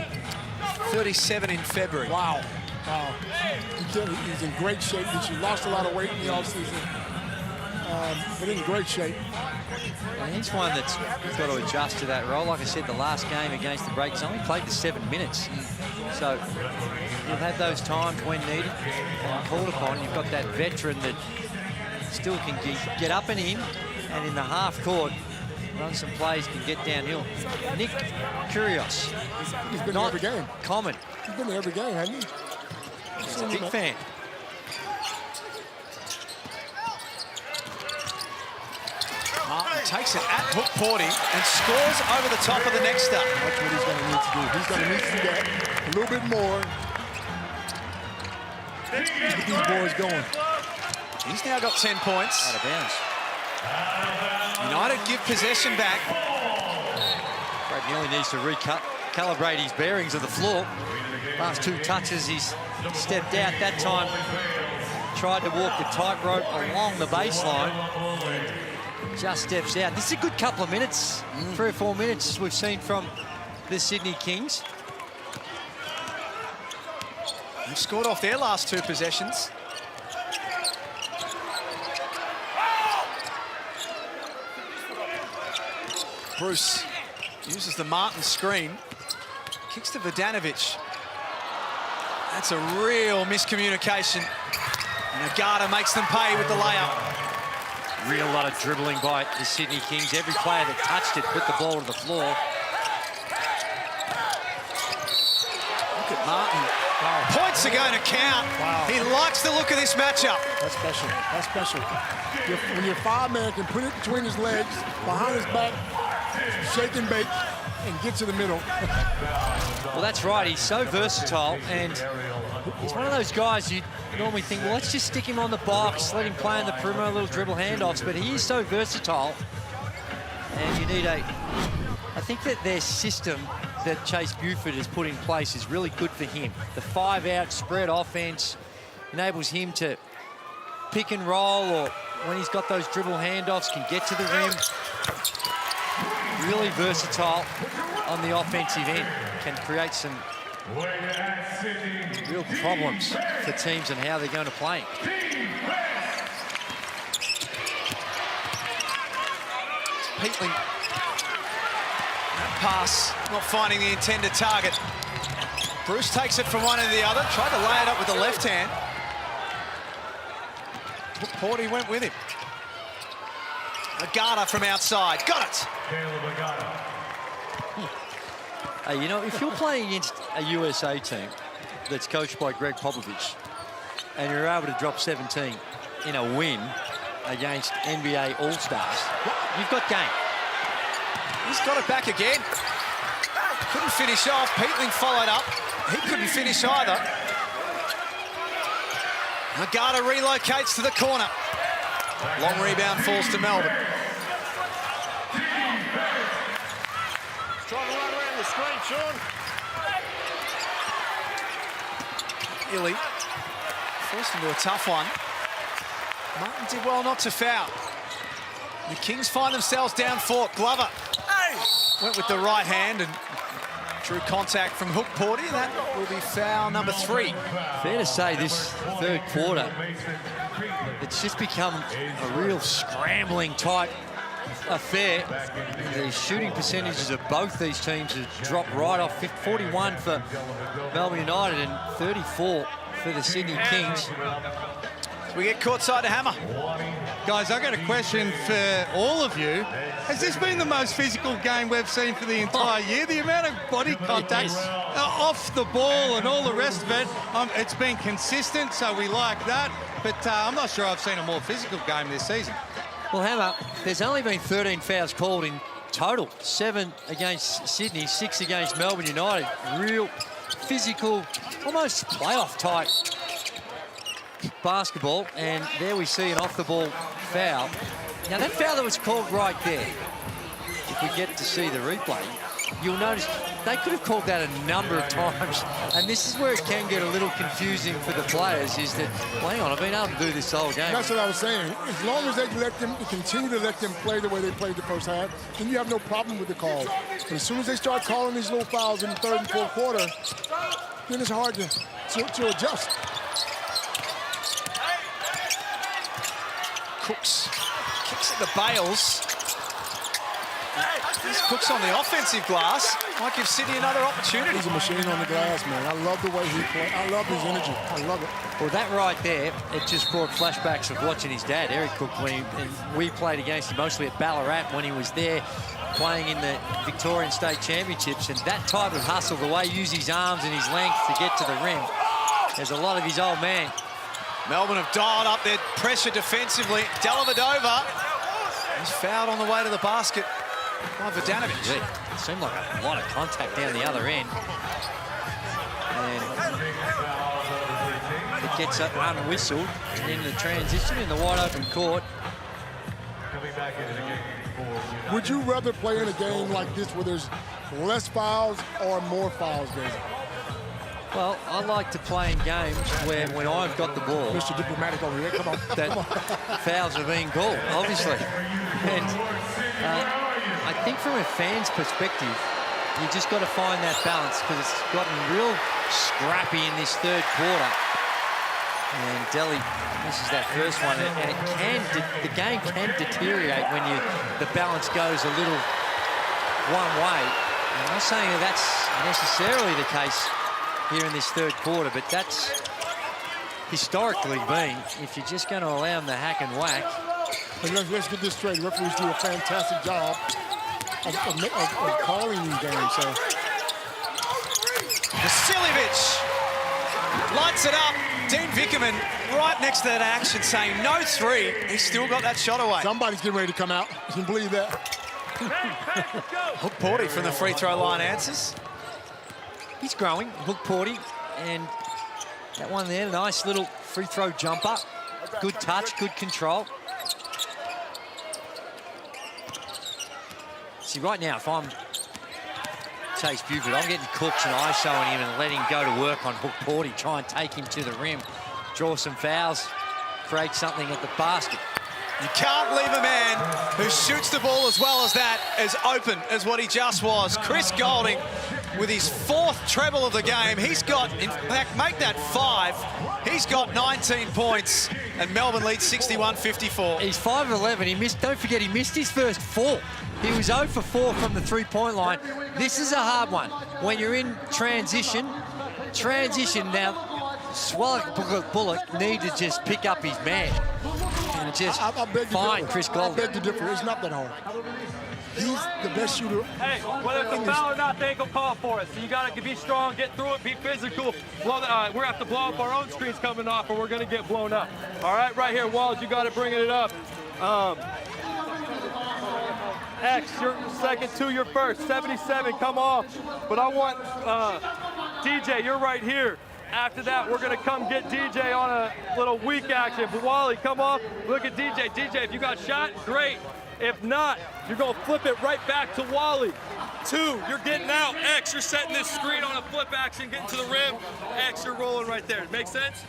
37 in February. Wow. Wow. He's in great shape. He lost a lot of weight in the offseason. But in great shape. And he's one that's got to adjust to that role. Like I said, the last game against the Breakers only played the 7 minutes. So you'll have those times when needed and called upon. You've got that veteran that still can get up and in, and in the half court, run some plays, can get downhill. Nick Kyrgios. He's been not in every game. Common. He's been in every game, hasn't he? He's a big fan. Martin takes it at Hook Porty and scores over the top of the next step. That's what he's going to need to do. He's going to need to do that a little bit more. Get these boys going. He's now got 10 points. Out of bounds. United give possession back. Brad Neely needs to recalibrate his bearings of the floor. Last 2 touches, he's stepped out. That time, tried to walk the tightrope along the baseline. Just steps out. This is a good couple of minutes, 3 or 4 minutes we've seen from the Sydney Kings. They've scored off their last 2 possessions. Bruce uses the Martin screen. Kicks to Vodanovic. That's a real miscommunication. And Agata makes them pay with the layup. Real lot of dribbling by the Sydney Kings. Every player that touched it put the ball to the floor. Look at Martin. Wow. Points are going to count. Wow. He likes the look of this matchup. That's special. That's special. When your 5-man can put it between his legs, behind his back, shake and bake, and get to the middle. Well, that's right. He's so versatile, and he's one of those guys you normally think, well, let's just stick him on the box, let him play in the perimeter, little dribble handoffs, but he is so versatile. And you need I think that their system that Chase Buford has put in place is really good for him. The 5-out spread offense enables him to pick and roll, or when he's got those dribble handoffs, can get to the rim. Really versatile on the offensive end. Can create some real problems for teams and how they're going to play. Peatling. That pass, not finding the intended target. Bruce takes it from one to the other, tried to lay it up with the left hand. Porty went with him. Agata from outside, got it. You know, if you're playing against a USA team that's coached by Greg Popovich and you're able to drop 17 in a win against NBA All-Stars, you've got game. He's got it back again. Couldn't finish off. Peatling followed up. He couldn't finish either. Agata relocates to the corner. Long rebound falls to Melbourne. Trying to run around the screen, Sean. Illy forced into a tough one. Martin did well not to foul. The Kings find themselves down 4. Glover went with the right hand and drew contact from Hook Porty. That will be foul number 3. Fair to say this third quarter, it's just become a real scrambling type affair. The shooting percentages of both these teams have dropped right off. 41 for Melbourne United and 34 for the Sydney Kings. So we get courtside to Hammer. Guys, I've got a question for all of you. Has this been the most physical game we've seen for the entire year? The amount of body contact off the ball and all the rest of it, it's been consistent, so we like that. But I'm not sure I've seen a more physical game this season. Well, Hammer, there's only been 13 fouls called in total. 7 against Sydney, 6 against Melbourne United. Real physical, almost playoff type basketball, and there we see an off-the-ball foul. Now, that foul that was called right there, if we get to see the replay, you'll notice they could have called that a number of times, and this is where it can get a little confusing for the players, is that, well, hang on, I've been able to do this whole game. That's what I was saying. As long as they continue to let them play the way they played the first half, then you have no problem with the call. But as soon as they start calling these little fouls in the third and fourth quarter, then it's hard to adjust. Cooks kicks at the bails. This Cooks on the offensive glass. Might give Sydney another opportunity. He's a machine on the glass, man. I love the way he plays. I love his energy. I love it. Well, that right there, it just brought flashbacks of watching his dad, Eric Cook, and we played against him mostly at Ballarat when he was there playing in the Victorian State Championships, and that type of hustle, the way he used his arms and his length to get to the rim, there's a lot of his old man. Melbourne have dialed up their pressure defensively. Dellavedova is fouled on the way to the basket by Vodanovic. It seemed like a lot of contact down the other end. And it gets unwhistled in the transition in the wide open court. Would you rather play in a game like this where there's less fouls or more fouls, Gaze? Well, I like to play in games where when I've got the ball, Mr. Diplomatic over here, come on. That fouls are being called, obviously. And I think from a fan's perspective, you just got to find that balance, because it's gotten real scrappy in this third quarter. And Delhi misses that first one, and the game can deteriorate when the balance goes a little one way. I'm not saying that that's necessarily the case here in this third quarter, but that's historically been, if you're just going to allow them to hack and whack. And let's get this straight. Referees do a fantastic job of calling these games. So Vasiljevic lights it up. Dean Vickerman right next to that action saying no 3. He's still got that shot away. Somebody's getting ready to come out. You can believe that. Hook Porty from the free throw line answers. He's growing, Hook Porty, and that one there, nice little free throw jumper. Good touch, good control. See, right now, if I'm Chase Buford, I'm getting Cooks and ISOing him and letting him go to work on Hook Porty, try and take him to the rim, draw some fouls, create something at the basket. You can't leave a man who shoots the ball as well as that as open as what he just was. Chris Goulding with his 4th treble of the game. He's got, in fact, make that 5. He's got 19 points and Melbourne leads 61-54. He's 5 of 11. He missed, don't forget, he missed his first 4. He was 0 for 4 from the three-point line. This is a hard one. When you're in transition now, Bullock need to just pick up his man and just find Chris Goulding. I beg to differ. It's not that hard. He's the best shooter. Hey, whether it's a foul or not, they ain't gonna call for it. So you gotta be strong, get through it, be physical. We're gonna have to blow up our own screens coming off, or we're gonna get blown up. All right, right here, Walls, you gotta bring it up. X, you're second, 2, you're first. 77, come off. But I want DJ, you're right here. After that, we're gonna come get DJ on a little weak action. But Wally, come off, look at DJ. DJ, if you got shot, great. If not, you're gonna flip it right back to Wally. 2, you're getting out. X, you're setting this screen on a flip action, getting to the rim. X, you're rolling right there. Make sense?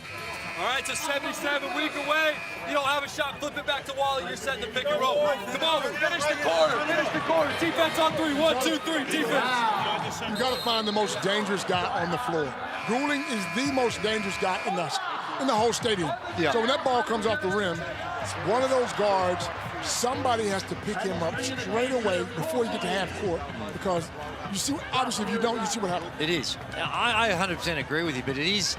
All right, so 77, weak away. You don't have a shot, flip it back to Wally. You're setting the pick and roll. Come on, finish the quarter. Finish the quarter. Defense on 3. 1, 2, 3, defense. You got to find the most dangerous guy on the floor. Goulding is the most dangerous guy in the whole stadium. So when that ball comes off the rim, one of those guards, somebody has to pick him up straight away before you get to half court, because you see, obviously, if you don't, you see what happens. It is. I 100% agree with you, but it is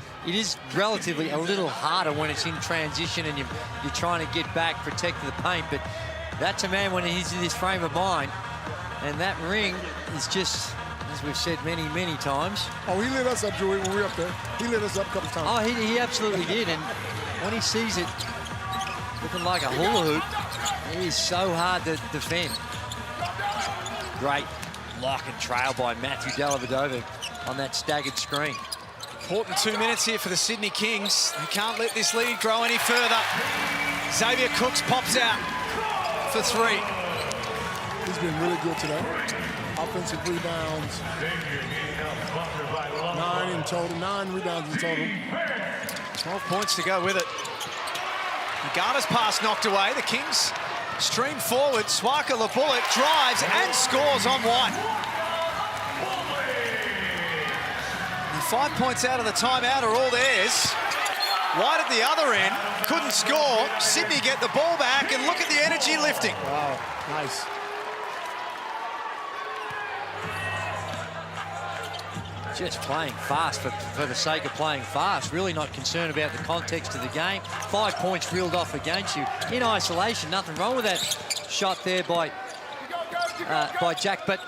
relatively a little harder when it's in transition and you're trying to get back, protect the paint. But that's a man when he's in this frame of mind, and that ring is just, as we've said many, many times. Oh, he lit us up, Joey, when we were up there. He lit us up a couple times. Oh, he absolutely did, and when he sees it looking like a hula hoop, it is so hard to defend. Great lock and trail by Matthew Dellavedova on that staggered screen. Important 2 minutes here for the Sydney Kings. They can't let this lead grow any further. Xavier Cooks pops out for 3. He's been really good today. Offensive rebounds. 9 in total, 9 rebounds in total. 12 points to go with it. Agata's pass knocked away. The Kings stream forward. Swaka Bullock drives and scores on White. And 5 points out of the timeout are all theirs. White at the other end, couldn't score. Sydney get the ball back, and look at the energy lifting. Wow, nice. Just playing fast for the sake of playing fast. Really not concerned about the context of the game. 5 points reeled off against you. In isolation, nothing wrong with that shot there by Jack. But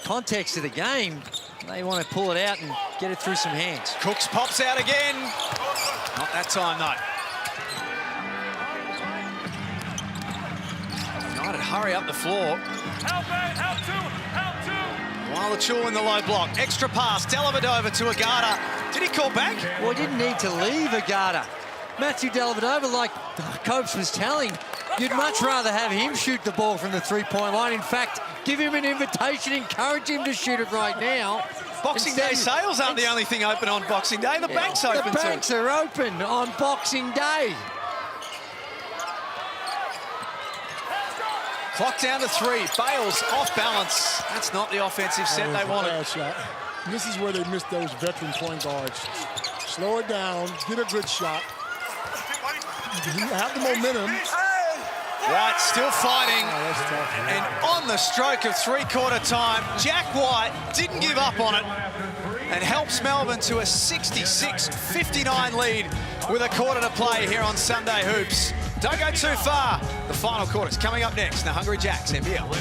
context of the game, they want to pull it out and get it through some hands. Cooks pops out again. Not that time, though. United hurry up the floor. Help 2, help 2. While Achul in the low block. Extra pass, Dellavedova to Agata. Did he call back? Well, he didn't need to leave Agata. Matthew Dellavedova, like Copes was telling, you'd much rather have him shoot the ball from the three-point line. In fact, give him an invitation, encourage him to shoot it right now. Boxing Day sales aren't the only thing open on Boxing Day. The bank's open too. The banks are open on Boxing Day. Clock down to 3. Bales off balance. That's not the offensive set they wanted. Shot. This is where they missed those veteran point guards. Slow it down, get a good shot. You have the momentum. White still fighting. Oh, that's tough. And on the stroke of three-quarter time, Jack White didn't give up on it and helps Melbourne to a 66-59 lead with a quarter to play here on Sunday Hoops. Don't go too far. The final quarter's coming up next. The Hungry Jacks NBL.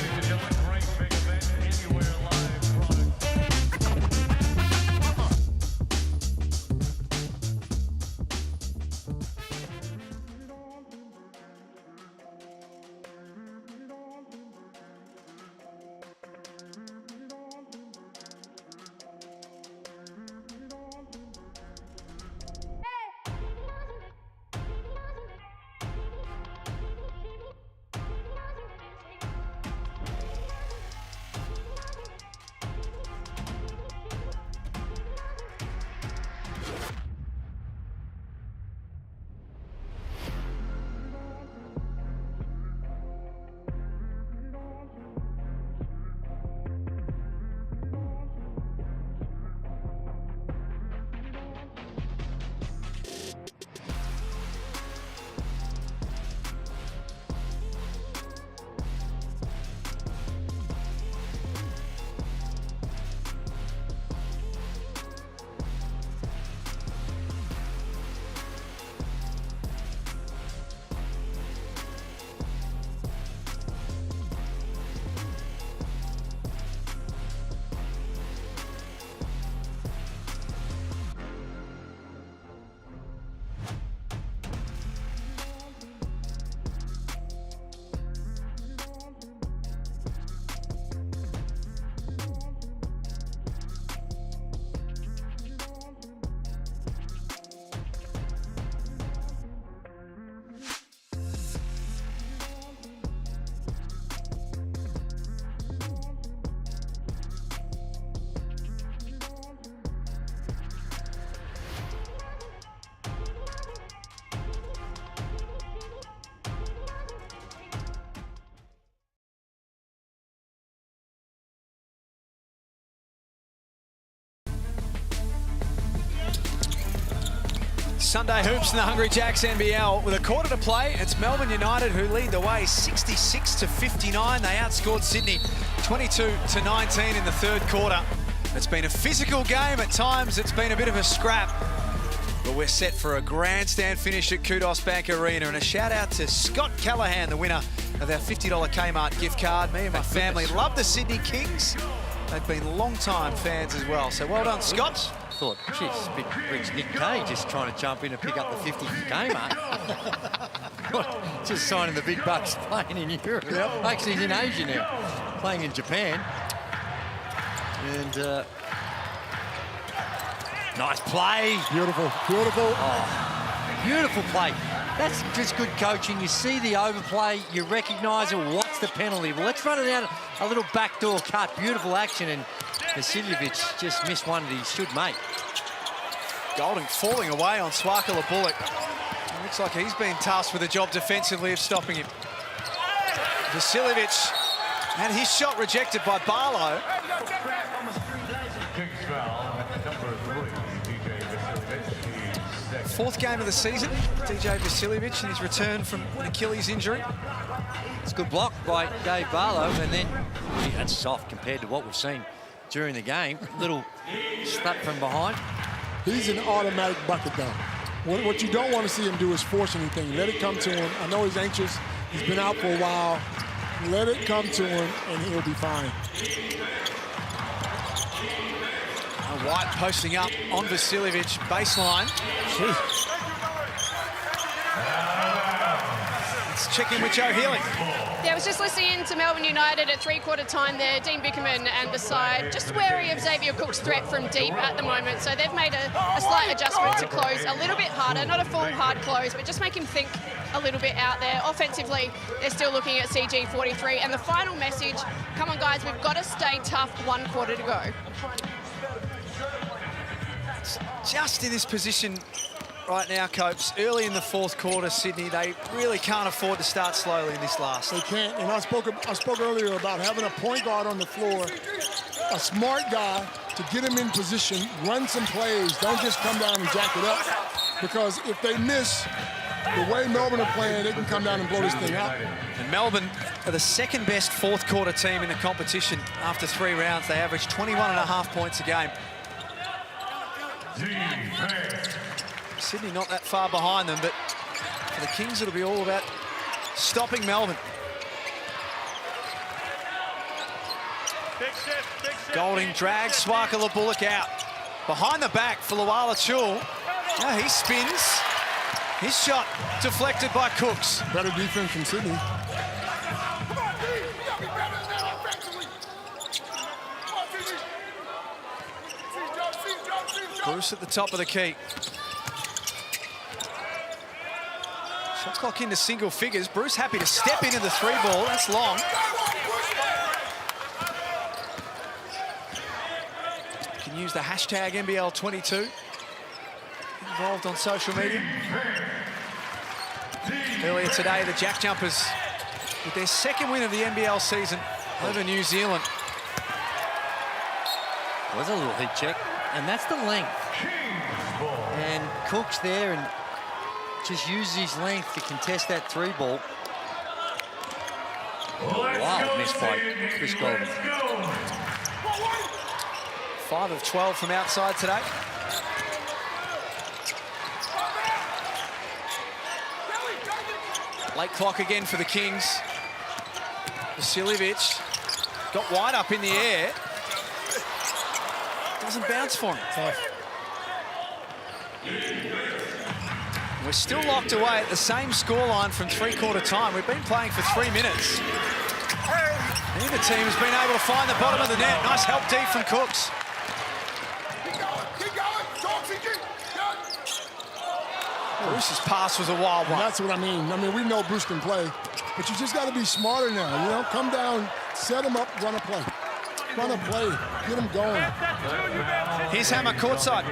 Sunday hoops in the Hungry Jacks NBL. With a quarter to play, it's Melbourne United who lead the way 66-59. They outscored Sydney 22-19 in the third quarter. It's been a physical game at times. It's been a bit of a scrap. But we're set for a grandstand finish at Kudos Bank Arena. And a shout out to Scott Callahan, the winner of our $50 Kmart gift card. Me and my family love the Sydney Kings. They've been long-time fans as well. So well done, Scott. Thought, geez, big rich Nick Kay just trying to jump in and pick up the 50 Kmart. Just signing the big bucks, playing in Europe. Yep. Actually, he's in Asia now, playing in Japan. And nice play. Beautiful, beautiful. Oh, beautiful play. That's just good coaching. You see the overplay, you recognise it. What's the penalty? Well, let's run it out a little backdoor cut. Beautiful action, and Vasiljevic just missed one that he should make. Golding falling away on Swakala Bullock. It looks like he's been tasked with a job defensively of stopping him. Vasiljevic, and his shot rejected by Barlow. Fourth game of the season, DJ Vasiljevic in his return from an Achilles injury. It's a good block by Dave Barlow, and then that's soft compared to what we've seen during the game. Little slap from behind. He's an automatic bucket though. What you don't want to see him do is force anything. Let it come to him. I know he's anxious. He's been out for a while. Let it come to him, and he'll be fine. White posting up on Vasiljevic, baseline. Let's check in with Joe Healy. Yeah, I was just listening to Melbourne United at three-quarter time there. Dean Bickerman and the side just wary of Xavier Cook's threat from deep at the moment. So they've made a slight adjustment to close a little bit harder, not a full hard close, but just make him think a little bit out there. Offensively, they're still looking at CG43. And the final message, come on guys, we've got to stay tough, 1 quarter to go. Just in this position right now, Copes, early in the fourth quarter, Sydney, they really can't afford to start slowly in this last. They can't, and I spoke earlier about having a point guard on the floor, a smart guy to get him in position, run some plays, don't just come down and jack it up, because if they miss, the way Melbourne are playing, they can come down and blow this thing out. And Melbourne are the second best fourth quarter team in the competition after 3 rounds. They average 21.5 points a game. Sydney not that far behind them, but for the Kings it'll be all about stopping Melbourne. Golding drags Swakala Bullock out. Behind the back for Luala Chul. Now he spins. His shot deflected by Cooks. Better defense from Sydney. Bruce at the top of the key. Shot clock into single figures. Bruce happy to step into the 3-ball. That's long. You can use the hashtag NBL22. Involved on social media. Earlier today, the Jack Jumpers with their second win of the NBL season over New Zealand. Was a little heat check, and that's the length. And Cook's there and just uses his length to contest that 3-ball. Wow, missed by Chris Golding. 5 of 12 from outside today. Late clock again for the Kings. Vasiljevic got wide up in the air. Doesn't bounce for him. We're still locked away at the same scoreline from 3-quarter time. We've been playing for 3 minutes. Neither team has been able to find the bottom of the net. Nice help deep from Cooks. Bruce's pass was a wild one. And that's what I mean. We know Bruce can play, but you just got to be smarter now. You know, come down, set him up, run a play. Run a play. Get him going. Here's Hammer courtside.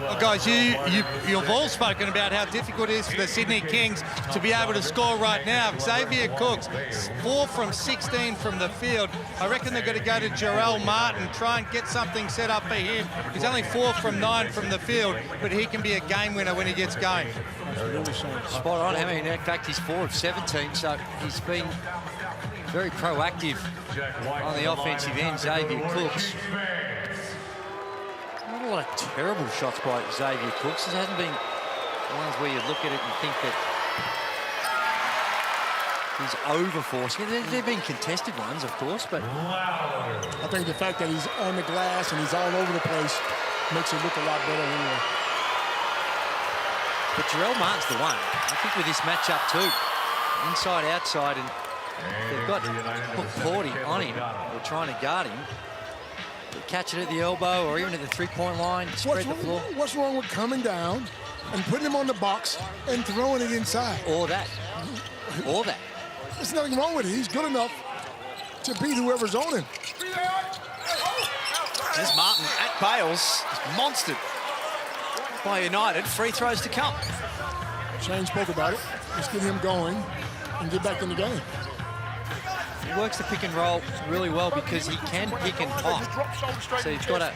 Well, guys, you've all spoken about how difficult it is for the Sydney Kings to be able to score right now. Xavier Cooks, 4 from 16 from the field. I reckon they're going to go to Jarrell Martin, try and get something set up for him. He's only 4 from 9 from the field, but he can be a game winner when he gets going. Spot on. I mean, in fact, he's 4 of 17, so he's been very proactive on the offensive end, Xavier Cooks. Not a lot of terrible shots by Xavier Cooks. There hasn't been ones where you look at it and think that he's over-forcing. There have been contested ones, of course, but I think the fact that he's on the glass and he's all over the place makes it look a lot better anyway. But Jarrell Martin's the one. I think with this matchup too, inside, outside, and they've got Hook Porty on him. They're trying to guard him. They catch it at the elbow or even at the three-point line, spread the floor. What's wrong with coming down and putting him on the box and throwing it inside? Or that. Or that. There's nothing wrong with it. He's good enough to beat whoever's on him. There's Martin at Bales. Monstered by United. Free throws to come. Shane spoke about it. Just get him going and get back in the game. He works the pick and roll really well because he can pick and pop. So he's got to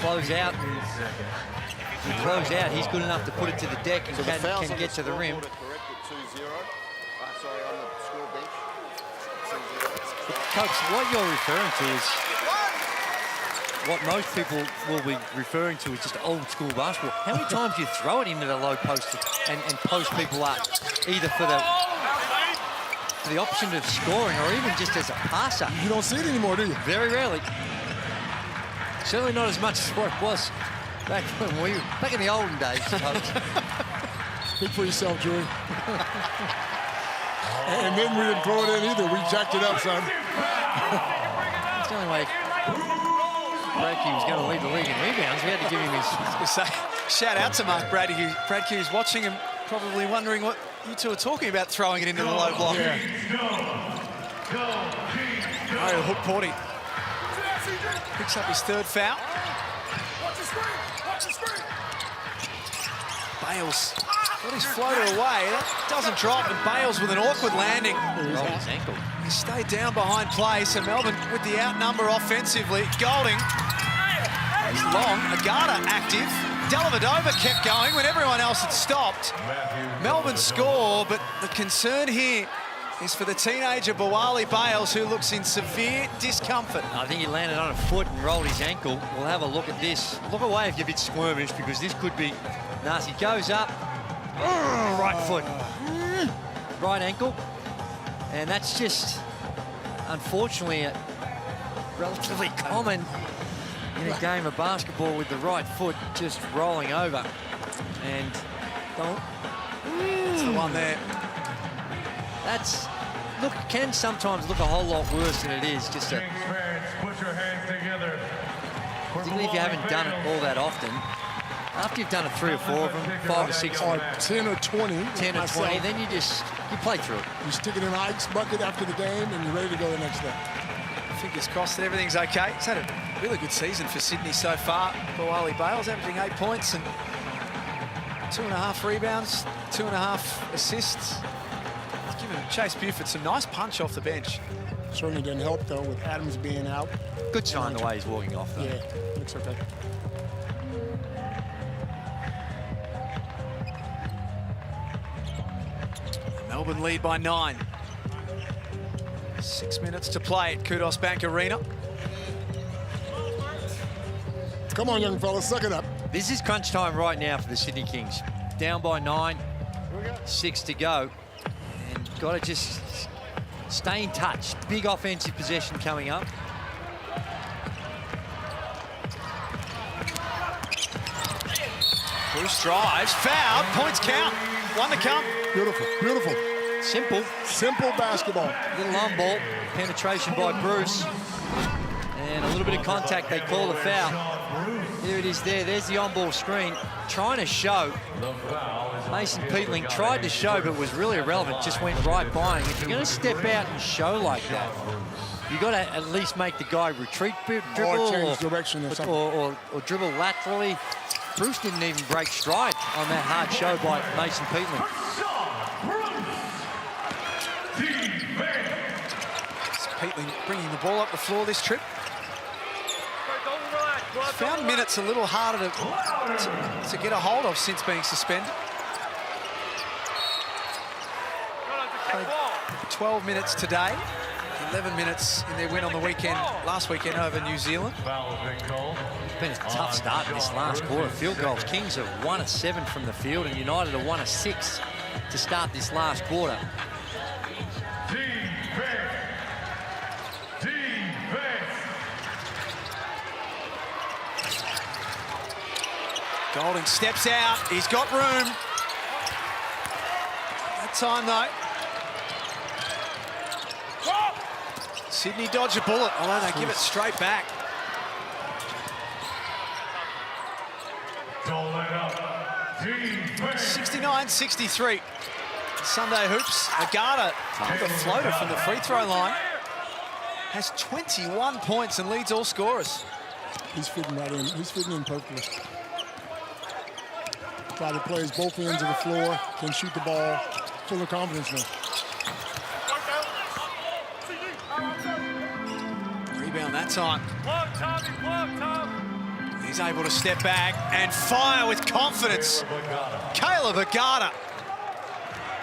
close out. If he close out, he's good enough to put it to the deck and can get to the rim. Coach, what you're referring to is what most people will be referring to as just old school basketball. How many times do you throw it into the low post and post people up, either for the option of scoring or even just as a passer? You don't see it anymore, do you? Very rarely. Certainly not as much as what it was back in the olden days, I suppose. Speak for yourself, Drew. And then we didn't throw it in either. We jacked it up, son. That's the only way Bradkey was going to lead the league in rebounds. We had to give him his... Shout out to Mark Bradkey. Bradkey's watching him, probably wondering what you two are talking about, throwing it into the low block. Yeah. Oh, Hook Porty picks up his third foul. Bales got his floater away. That doesn't drop, and Bales with an awkward landing. His ankle. He stayed down behind play, so Melbourne with the outnumber offensively. Golding is long. Agata active. Dellavedova kept going when everyone else had stopped. Melbourne score, but the concern here is for the teenager Bawali Bales, who looks in severe discomfort. I think he landed on a foot and rolled his ankle. We'll have a look at this. Look away if you're a bit squirmish, because this could be nasty. Goes up, right foot, right ankle, and that's just, unfortunately, relatively common in a game of basketball, with the right foot just rolling over. And That's the one there. That's, look, can sometimes look a whole lot worse than it is. Just a, particularly if you haven't done it all that often. After you've done it 3 or 4 of them, 5 or 6, or 10 or 20. 10 or 20, then you play through it. You stick it in Ike's bucket after the game, and you're ready to go the next day. Fingers crossed that everything's okay. He's had a really good season for Sydney so far. Bawali Bales averaging 8 points and 2.5 rebounds, 2.5 assists. He's given Chase Buford some nice punch off the bench. Certainly didn't help, though, with Adams being out. Good sign the way he's walking off, though. Yeah, looks okay. Melbourne lead by 9. 6 minutes to play at Kudos Bank Arena. Come on, young fellas, suck it up. This is crunch time right now for the Sydney Kings. Down by 9, 6 to go. And got to just stay in touch. Big offensive possession coming up. Bruce drives, fouled, points count. 1 to come. Beautiful, beautiful. Simple. Simple basketball. Little on ball, penetration by Bruce. And a little bit of contact, they call the foul. There it is there, there's the on-ball screen. Trying to show. Mason Peatling tried to show, but was really irrelevant, just went right by him. If you're going to step out and show like that, You've got to at least make the guy retreat dribble or change direction or something. Or dribble laterally. Bruce didn't even break stride on that hard show by Mason Peatling. Peatling bringing the ball up the floor this trip. He's found minutes a little harder to get a hold of since being suspended. Played 12 minutes today, 11 minutes in their win on the weekend, last weekend over New Zealand. It's been a tough start in this last quarter. Field goals. Kings are 1 of 7 from the field, and United are 1 of 6 to start this last quarter. Golding steps out. He's got room. That time, though. Sydney dodge a bullet, although they give it straight back. Don't let up. 69-63. Sunday Hoops. Agata with a floater from the free throw line. Has 21 points and leads all scorers. He's fitting right in. He's fitting in perfectly. Probably plays both ends of the floor, can shoot the ball, full of confidence now. Rebound that time. He's able to step back and fire with confidence. Caleb Agata,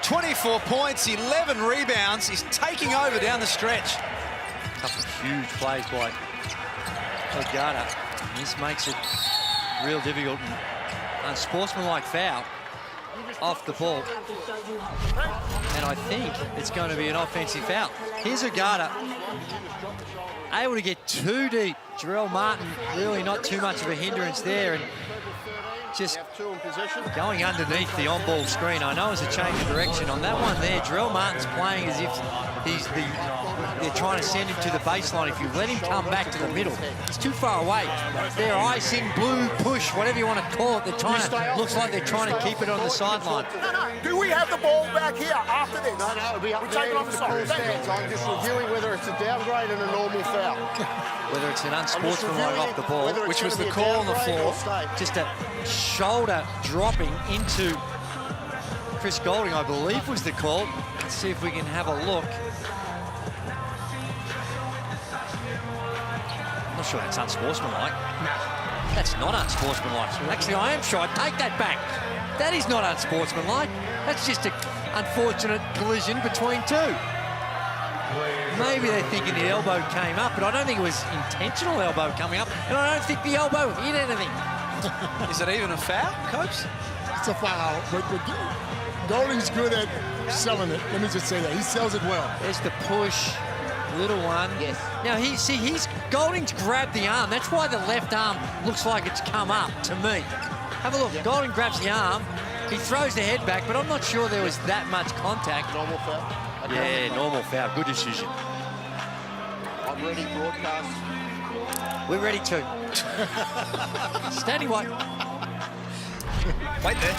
24 points, 11 rebounds. He's taking over down the stretch. A couple of huge plays by Agata. This makes it real difficult. Unsportsmanlike foul off the ball. And I think it's going to be an offensive foul. Here's Agata, able to get too deep. Jarrell Martin really not too much of a hindrance there, and just going underneath the on-ball screen. I know it's a change of direction on that one there. Jarrell Martin's playing as if they're trying to send him to the baseline. If you let him come back to the middle, he's too far away. They're icing, blue, push, whatever you want to call it. They're trying to, looks like they're trying to keep it on the sideline. Do we have the ball back here after this? No, it'll be up we there take it on the side. I'm just reviewing whether it's a downgrade and a normal foul. Whether it's an unsportsmanlike off the ball, which was the call on the floor. Just a shoulder dropping into Chris Golding, I believe was the call. Let's see if we can have a look. I'm not sure that's unsportsmanlike. That's not unsportsmanlike. Actually, I am sure. I take that back. That is not unsportsmanlike. That's just an unfortunate collision between two. Maybe they're thinking the elbow came up, but I don't think it was intentional elbow coming up, and I don't think the elbow hit anything. Is it even a foul, Copes? It's a foul, but Golding's good at selling it. Let me just say that. He sells it well. There's the push, little one. Yes. Now, Golding's grabbed the arm. That's why the left arm looks like it's come up to me. Have a look. Yep. Golding grabs the arm. He throws the head back, but I'm not sure there was that much contact. Normal foul? Yeah, normal foul. Good decision. I'm ready, broadcast. We're ready too. Standing white. Wait there.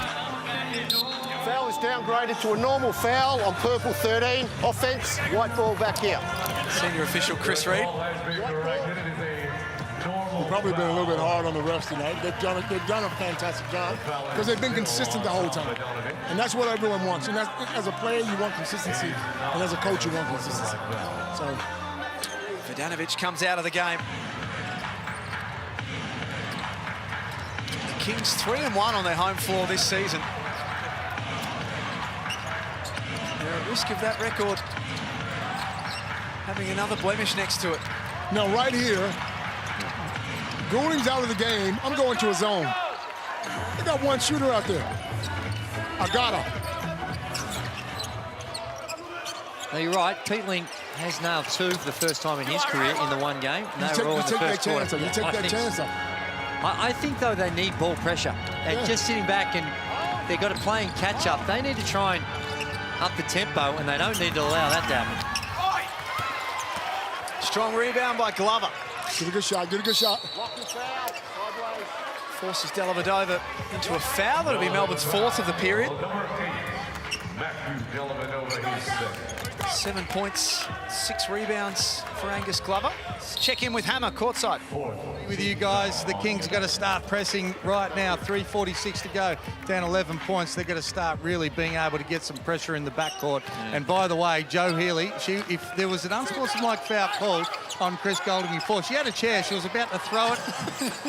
Foul is downgraded to a normal foul on purple 13. Offense, white ball back here. Senior official Chris Reid. We've probably been a little bit hard on the refs tonight. They've done a fantastic job because they've been consistent the whole time. And that's what everyone wants. And as a player, you want consistency. And as a coach, you want consistency. So Vodanovic comes out of the game. The Kings 3-1 on their home floor this season. They're at risk of that record having another blemish next to it. Now, right here, Golding's out of the game. I'm going to a zone. They got one shooter out there. Agata. Now, you're right. Peatling has nailed 2 for the first time in his career in the one game. And they were all in the first quarter. You take that chance up. I think, though, they need ball pressure. They're just sitting back and they've got to play in catch-up. They need to try and up the tempo, and they don't need to allow that to happen. Strong rebound by Glover. Get a good shot, get a good shot. Forces Dellavedova into a foul. That'll be Melbourne's 4th of the period. 7 points, 6 rebounds for Angus Glover. Let's check in with Hammer, courtside. With you guys, the Kings are going to start pressing right now. 3:46 to go, down 11 points. They're going to start really being able to get some pressure in the backcourt. And by the way, Joe Healy, if there was an unsportsmanlike foul called on Chris Golding before, she had a chair. She was about to throw it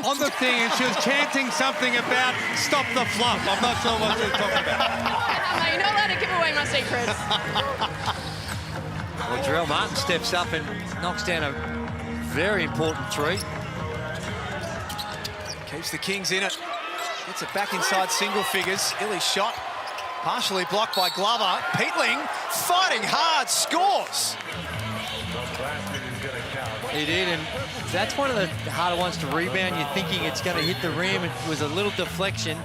on the thing, and she was chanting something about "stop the flop." I'm not sure what she was talking about. You're not allowed to give away my secrets. Well, Jarrell Martin steps up and knocks down a very important three. Keeps the Kings in it. Gets it back inside single figures. Illy's shot partially blocked by Glover. Peatling fighting hard, scores. He did, and that's one of the harder ones to rebound. You're thinking it's going to hit the rim. It was a little deflection,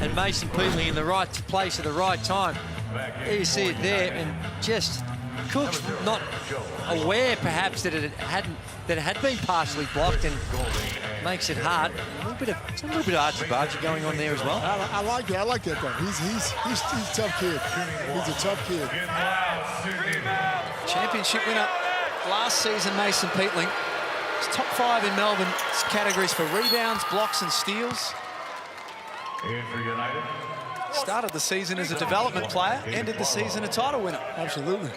and Mason Peatling in the right place at the right time. There you see it there, and just Cook's not aware perhaps that it had been partially blocked, and makes it hard. A little bit of archie-bargy going on there as well. I like that. I like that though. He's a tough kid. He's a tough kid. Championship winner last season, Mason Peatling. He's top 5 in Melbourne categories for rebounds, blocks, and steals. Started the season as a development player, ended the season a title winner. Absolutely.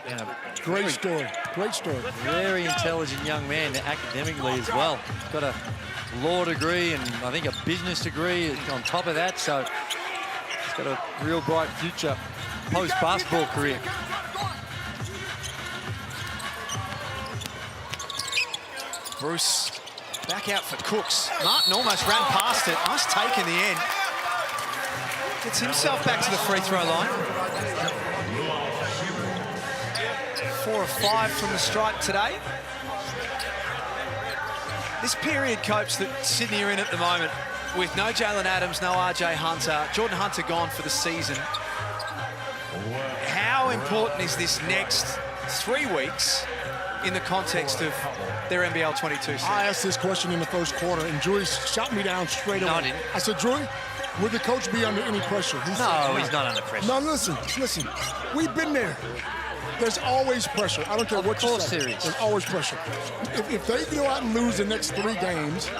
And a Great story. Great story. Very intelligent young man academically as well. Got a law degree and I think a business degree on top of that, so he's got a real bright future post-basketball career. Bruce back out for Cooks. Martin almost ran past it. Nice take in the end. Gets himself back to the free throw line. 4 of 5 from the stripe today. This period, coach, that Sydney are in at the moment, with no Jalen Adams, no RJ Hunter, Jordan Hunter gone for the season. How important is this next 3 weeks in the context of their NBL22 season? I asked this question in the first quarter, and Drew shot me down straight away. No, I didn't. I said, Drew, would the coach be under any pressure? He said, he's not under pressure. No, listen. We've been there. There's always pressure. I don't care what you say. There's always pressure. If they go out and lose the next 3 games,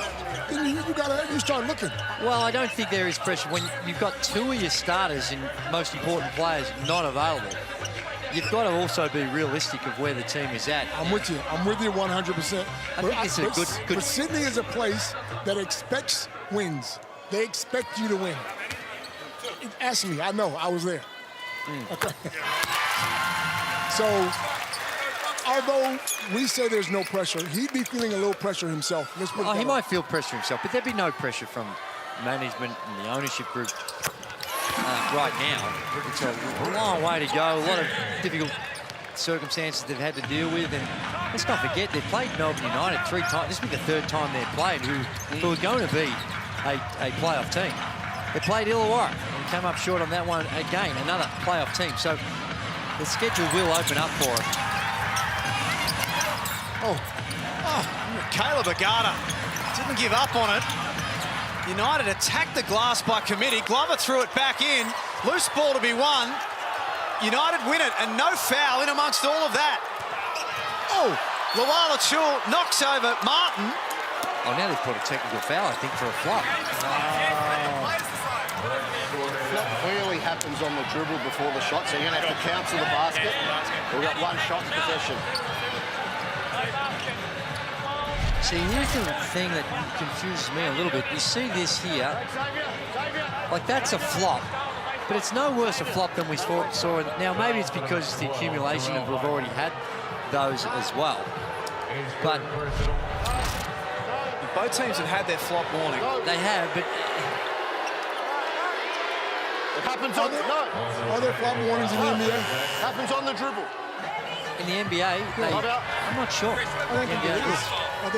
then you start looking. Well, I don't think there is pressure when you've got 2 of your starters and most important players not available. You've got to also be realistic of where the team is at. I'm with you 100%. I think it's a good. But Sydney is a place that expects wins. They expect you to win. Ask me. I know. I was there. Okay. So, although we say there's no pressure, he'd be feeling a little pressure himself. He might feel pressure himself, but there'd be no pressure from management and the ownership group right now. It's a long way to go, a lot of difficult circumstances they've had to deal with, and let's not forget they've played Melbourne United 3 times. This will be the 3rd time they've played, who are going to be a playoff team. They played Illawarra and came up short on that one again, another playoff team. So the schedule will open up for them. Caleb Agata didn't give up on it. United attacked the glass by committee. Glover threw it back in. Loose ball to be won. United win it, and no foul in amongst all of that. Lawala Chul knocks over Martin. Oh, now they've put a technical foul, I think, for a flop. Flop clearly happens on the dribble before the shot, so you're going to have to cancel the basket. We've got 1 shot possession. See, here's the thing that confuses me a little bit. You see this here, like that's a flop, but it's no worse a flop than we saw. Now, maybe it's because it's the accumulation and we've already had those as well. But both teams have had their flop warning. They have, but it happens on Are there flop warnings in the NBA? Happens on the dribble. In the NBA, I'm not sure. I think it is.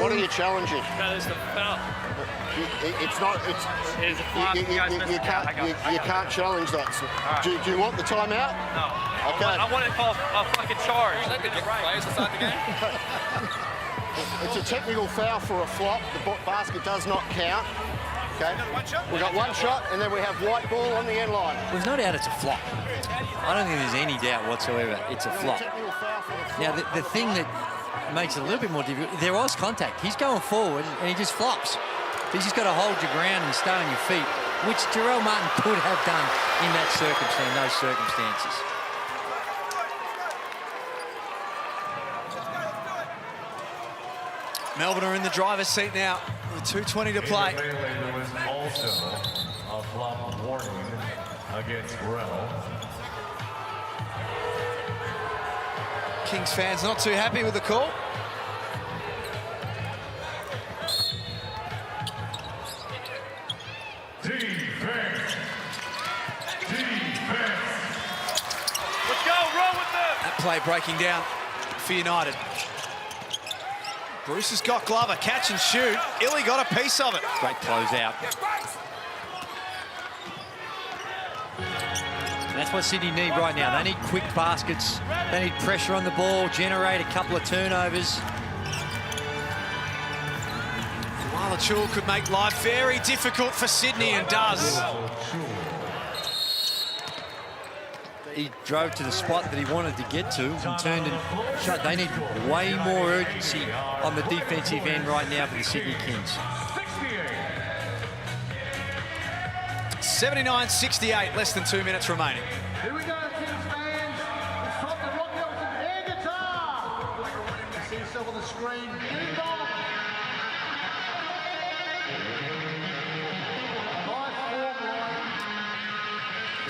What are you challenging? That is the foul. It's not. It is a flop. You can't challenge that. So do you want the timeout? No. Okay. I want to call a fucking charge. Is that the players inside the game? It's a technical foul for a flop. The basket does not count. Okay. We've got one shot, and then we have white ball on the end line. There's no doubt it's a flop. I don't think there's any doubt whatsoever it's a flop. Now, the thing that makes it a little bit more difficult, there was contact. He's going forward, and he just flops. He's just got to hold your ground and stay on your feet, which Jarrell Martin could have done in that circumstance, those circumstances. Melbourne are in the driver's seat now with 2:20 to play. Also a flop warning against Grell. Kings fans not too happy with the call. Defense. Let's go, roll with them. That play breaking down for United. Bruce has got Glover, catch and shoot. Illy got a piece of it. Great close out. And that's what Sydney need right now. They need quick baskets. They need pressure on the ball, generate a couple of turnovers. Chul could make life very difficult for Sydney and does. He drove to the spot that he wanted to get to and turned and shot. They need way more urgency on the defensive end right now for the Sydney Kings. 79-68, less than 2 minutes remaining. Here we go, Kings fans. It's time to rock out some air guitar. You see yourself on the screen. Ding dong.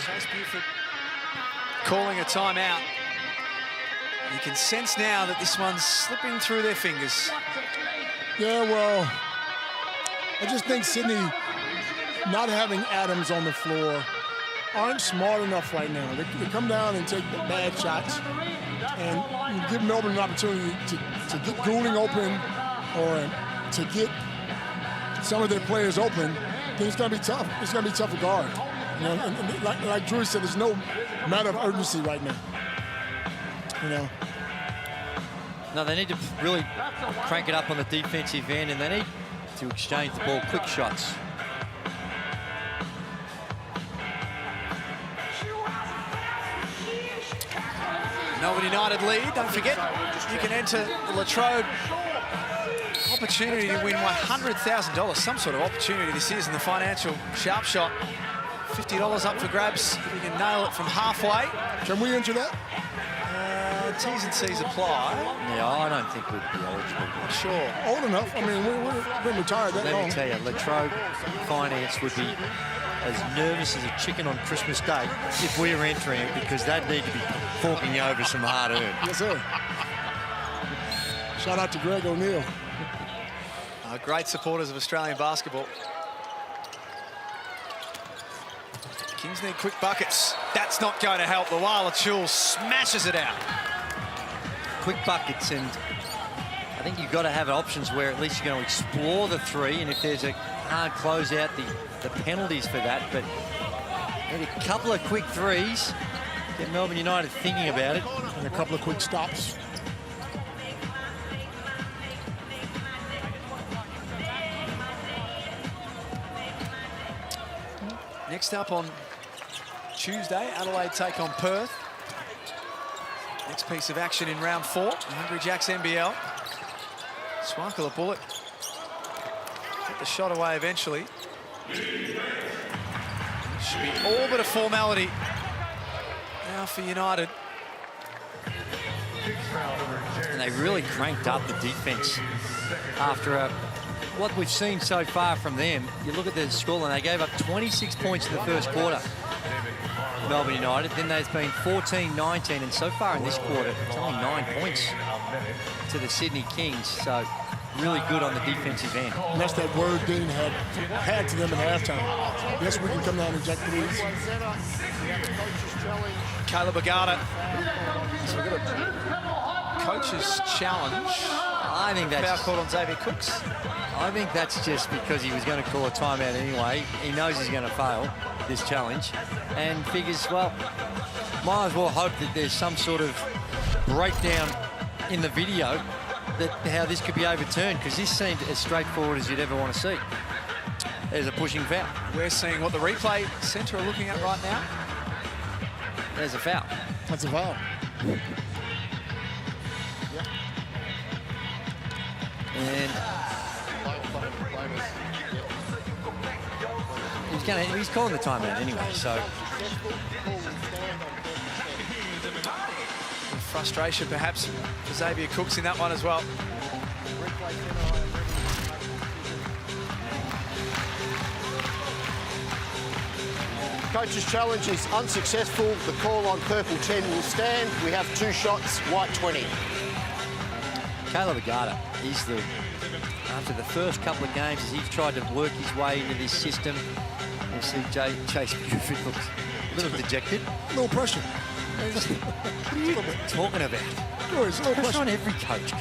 Chase Buford calling a timeout. You can sense now that this one's slipping through their fingers. Yeah, well, I just think Sydney not having Adams on the floor aren't smart enough right now. They come down and take the bad shots and give Melbourne an opportunity to get Goulding open or to get some of their players open. Then it's going to be tough. It's going to be tough to guard. You know, and like Drew said, there's no matter of urgency right now. You know. No, they need to really crank it up on the defensive end, and they need to exchange the ball, quick shots. Melbourne United lead. Don't forget, you can enter the Latrobe opportunity to win $100,000. Some sort of opportunity this is in the financial sharp shot. $50 up for grabs if you can nail it from halfway. Can we enter that? T's and C's apply. Yeah, I don't think we'd be eligible. Not sure. Old enough. I mean, we're retired that long. Let me tell you, Latrobe Finance would be as nervous as a chicken on Christmas Day if we were entering it, because they'd need to be forking over some hard-earned. Yes, sir. Shout out to Greg O'Neill. Great supporters of Australian basketball. Kings need quick buckets. That's not going to help. Luala Chul smashes it out. Quick buckets, and I think you've got to have options where at least you're going to explore the three, and if there's a hard closeout, the penalties for that. But maybe a couple of quick threes, get Melbourne United thinking about it. And a couple of quick stops. Next up on Tuesday, Adelaide take on Perth. Next piece of action in round 4, the Hungry Jacks NBL. Sparkle a bullet. Get the shot away eventually. Should be all but a formality now for United. And they really cranked up the defense after what we've seen so far from them. You look at the score, and they gave up 26 points in the first quarter, Melbourne United. Then there's been 14-19, and so far in this quarter, it's only 9 points to the Sydney Kings. So really good on the defensive end. And that's that word Dean had to them at halftime. Yes, we can come down and jack threes. Caleb Agata. So we've got a coach's challenge. I think that's foul called on Xavier Cooks. I think that's just because he was going to call a timeout anyway. He knows he's going to fail this challenge and figures, well, might as well hope that there's some sort of breakdown in the video that how this could be overturned, because this seemed as straightforward as you'd ever want to see. there's a pushing foul. We're seeing what the replay centre are looking at right now. There's a foul. That's a foul. And he's calling the timeout anyway, so. Frustration perhaps for Xavier Cooks in that one as well. Coach's challenge is unsuccessful. The call on purple 10 will stand. We have 2 shots, white 20. Caleb Agata, after the first couple of games, as he's tried to work his way into this system, you see Chase Buford looks a little dejected. A little pressure. What are you talking about? Sure, it's a little pressure pressure. on every coach.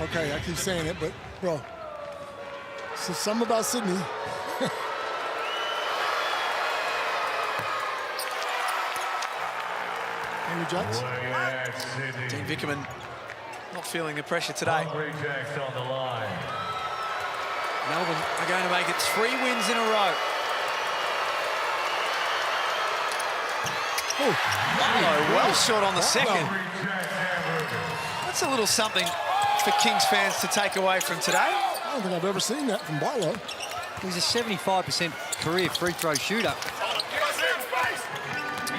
Okay, I keep saying it, but, bro, so something about Sydney. Henry Jacks. Dean Vickerman not feeling the pressure today. Melbourne are going to make it 3 wins in a row. Oh, well short on the second. That's a little something for Kings fans to take away from today. I don't think I've ever seen that from Barlow. He's a 75% career free throw shooter.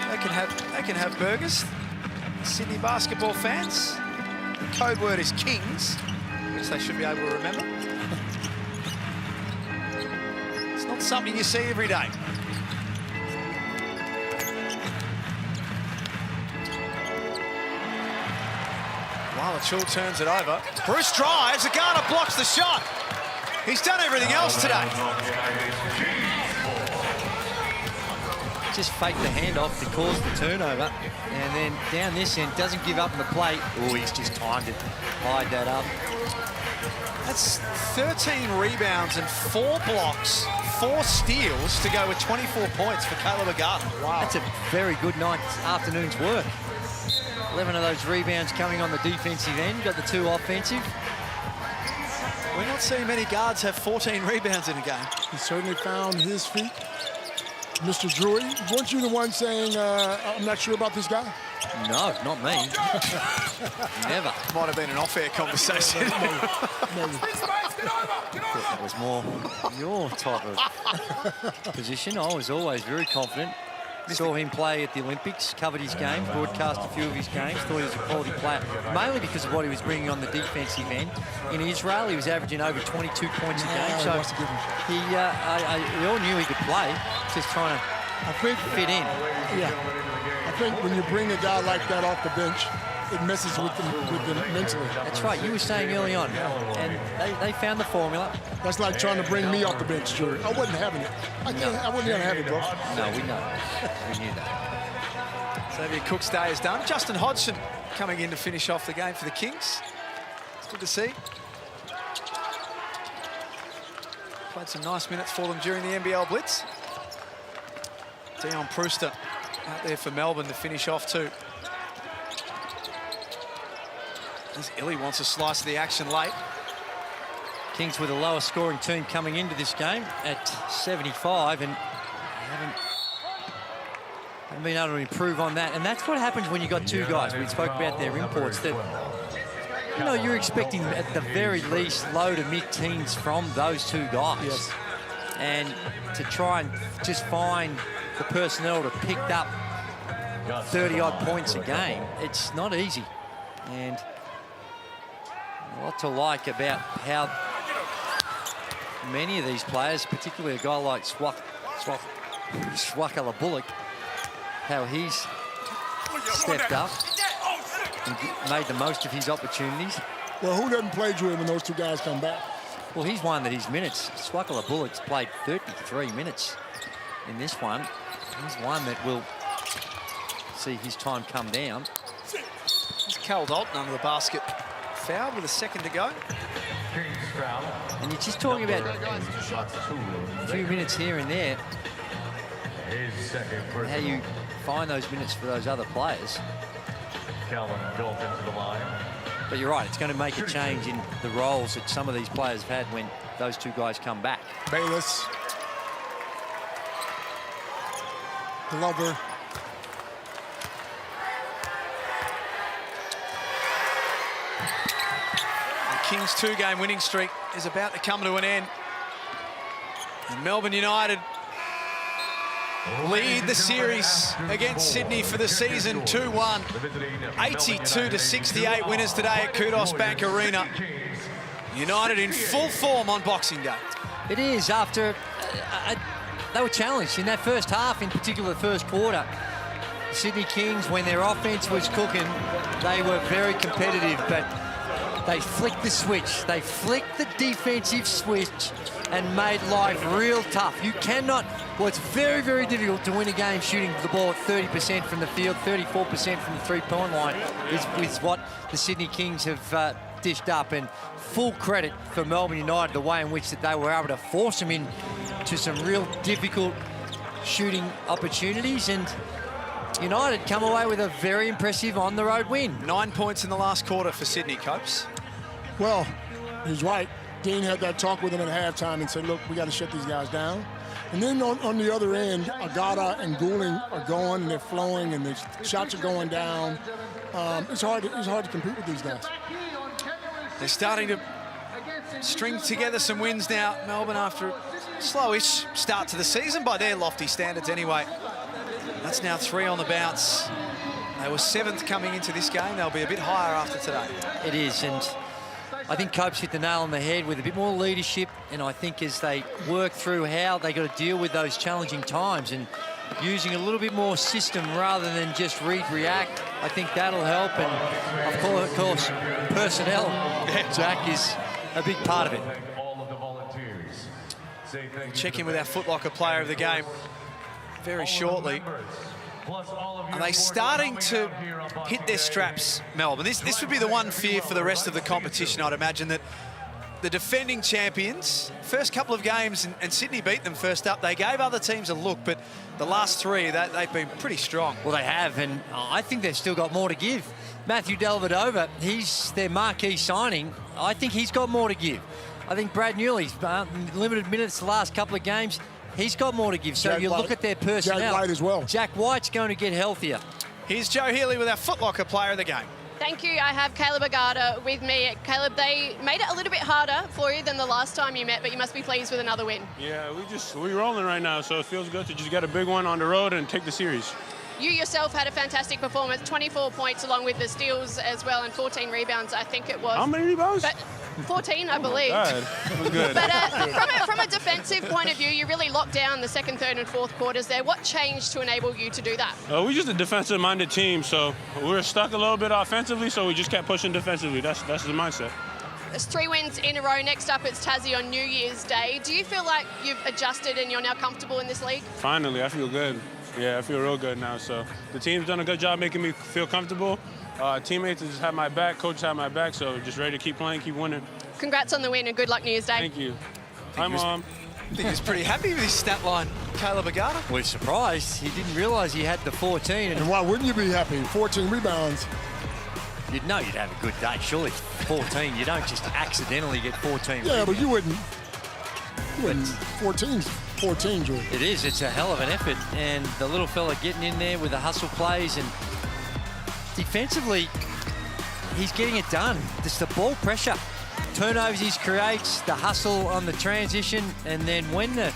They can have burgers. Sydney basketball fans. The code word is Kings, which they should be able to remember. It's not something you see every day. While Achul turns it over, Bruce drives, Agata blocks the shot. He's done everything else today. Just faked the handoff to cause the turnover. And then down this end, doesn't give up on the plate. Oh, he's just timed it. Tied that up. That's 13 rebounds and 4 blocks, 4 steals to go with 24 points for Caleb Agata. Wow. That's a very good afternoon's work. 11 of those rebounds coming on the defensive end. Got the 2 offensive. We're not seeing many guards have 14 rebounds in a game. He certainly found his feet. Mr. Drury, weren't you the one saying, I'm not sure about this guy? No, not me. Never. Might have been an off-air conversation. That was more your type of position. I was always very confident. Saw him play at the Olympics, covered his games, broadcast a few of his games, thought he was a quality player, mainly because of what he was bringing on the defensive end. In Israel, he was averaging over 22 points a game, so we all knew he could play, just trying to fit in. Yeah, I think when you bring a guy like that off the bench, it messes with them mentally. That's right, you were saying early on, and they found the formula. That's like trying to bring me off the bench, Drury. I wasn't having it. I wasn't going to have it, bro. No, we know. We knew that. Xavier Cook's day is done. Justin Hodgson coming in to finish off the game for the Kings. It's good to see. Played some nice minutes for them during the NBL Blitz. Dion Prewster out there for Melbourne to finish off too. As Illy wants a slice of the action late. Kings with a lower scoring team coming into this game at 75 and haven't been able to improve on that. And that's what happens when you've got 2 guys. We spoke about their imports that, you know, you're expecting at the very least low to mid-teens from those 2 guys. Yes. And to try and just find the personnel to pick up 30-odd points a game, it's not easy. And a lot to like about how many of these players, particularly a guy like Swakala Bullock, how he's stepped up and made the most of his opportunities. Well, who doesn't play Drury when those 2 guys come back? Well, he's one that his minutes, Swakala Bullock's played 33 minutes in this one. He's one that will see his time come down. It's Cal Dalton under the basket. Foul with a second to go. And you're just talking about a few minutes here and there. How you find those minutes for those other players. But you're right, it's going to make a change in the roles that some of these players have had when those 2 guys come back. Bayless. Glover. The Kings' 2-game winning streak is about to come to an end. And Melbourne United lead the series against Sydney for the season 2-1. 82-68 winners today at Kudos Bank Arena. United in full form on Boxing Day. It is after they were challenged in that first half, in particular the first quarter. Sydney Kings, when their offense was cooking, they were very competitive, but they flicked the switch. They flicked the defensive switch and made life real tough. You cannot, well, it's very, very difficult to win a game shooting the ball at 30% from the field, 34% from the three-point line is what the Sydney Kings have dished up. And full credit for Melbourne United, the way in which that they were able to force them into some real difficult shooting opportunities. And United come away with a very impressive on-the-road win. 9 points in the last quarter for Sydney, Copes. Well, he's right. Dean had that talk with him at halftime and said, look, we got to shut these guys down. And then on the other end, Agata and Goulding are going, and they're flowing, and the shots are going down. It's hard to compete with these guys. They're starting to string together some wins now, Melbourne, after a slowish start to the season by their lofty standards anyway. That's now 3 on the bounce. They were 7th coming into this game. They'll be a bit higher after today. It is, and I think Copes hit the nail on the head with a bit more leadership, and I think as they work through how they got to deal with those challenging times and using a little bit more system rather than just react, I think that'll help. And of course, personnel, Jack, is a big part of it. We'll check in with our Foot Locker player of the game very shortly. Are they starting to hit their straps, Melbourne? This would be the one fear for the rest of the competition, I'd imagine, that the defending champions, first couple of games, and Sydney beat them first up, they gave other teams a look, but the last 3, they've been pretty strong. Well, they have, and I think they've still got more to give. Matthew Dellavedova, he's their marquee signing. I think he's got more to give. I think Brad Newley's limited minutes the last couple of games. He's got more to give. So Jack you White, look at their personnel. Jack White as well. Jack White's going to get healthier. Here's Joe Healy with our Foot Locker player of the game. Thank you. I have Caleb Agata with me. Caleb, they made it a little bit harder for you than the last time you met, but you must be pleased with another win. Yeah, we're rolling right now, so it feels good to just get a big one on the road and take the series. You yourself had a fantastic performance, 24 points along with the steals as well, and 14 rebounds, I think it was. How many rebounds? 14, I believe. It was good. But from a defensive point of view, you really locked down the second, third, and fourth quarters there. What changed to enable you to do that? We're just a defensive-minded team, so we were stuck a little bit offensively, so we just kept pushing defensively. That's the mindset. There's 3 wins in a row. Next up, it's Tassie on New Year's Day. Do you feel like you've adjusted and you're now comfortable in this league? Finally, I feel good. Yeah, I feel real good now. So the team's done a good job making me feel comfortable. Teammates just have my back, coaches have my back, so just ready to keep playing, keep winning. Congrats on the win and good luck New Year's Day. Thank you. Hi, Mom. I think he's pretty happy with his stat line, Caleb Agata. We're surprised. He didn't realise he had the 14. And why wouldn't you be happy? 14 rebounds. You'd know you'd have a good day, surely. 14, you don't just accidentally get 14. Yeah, but you wouldn't. 14, Drew. It is. It's a hell of an effort. And the little fella getting in there with the hustle plays, and defensively, he's getting it done. It's the ball pressure. Turnovers he creates, the hustle on the transition, and then when the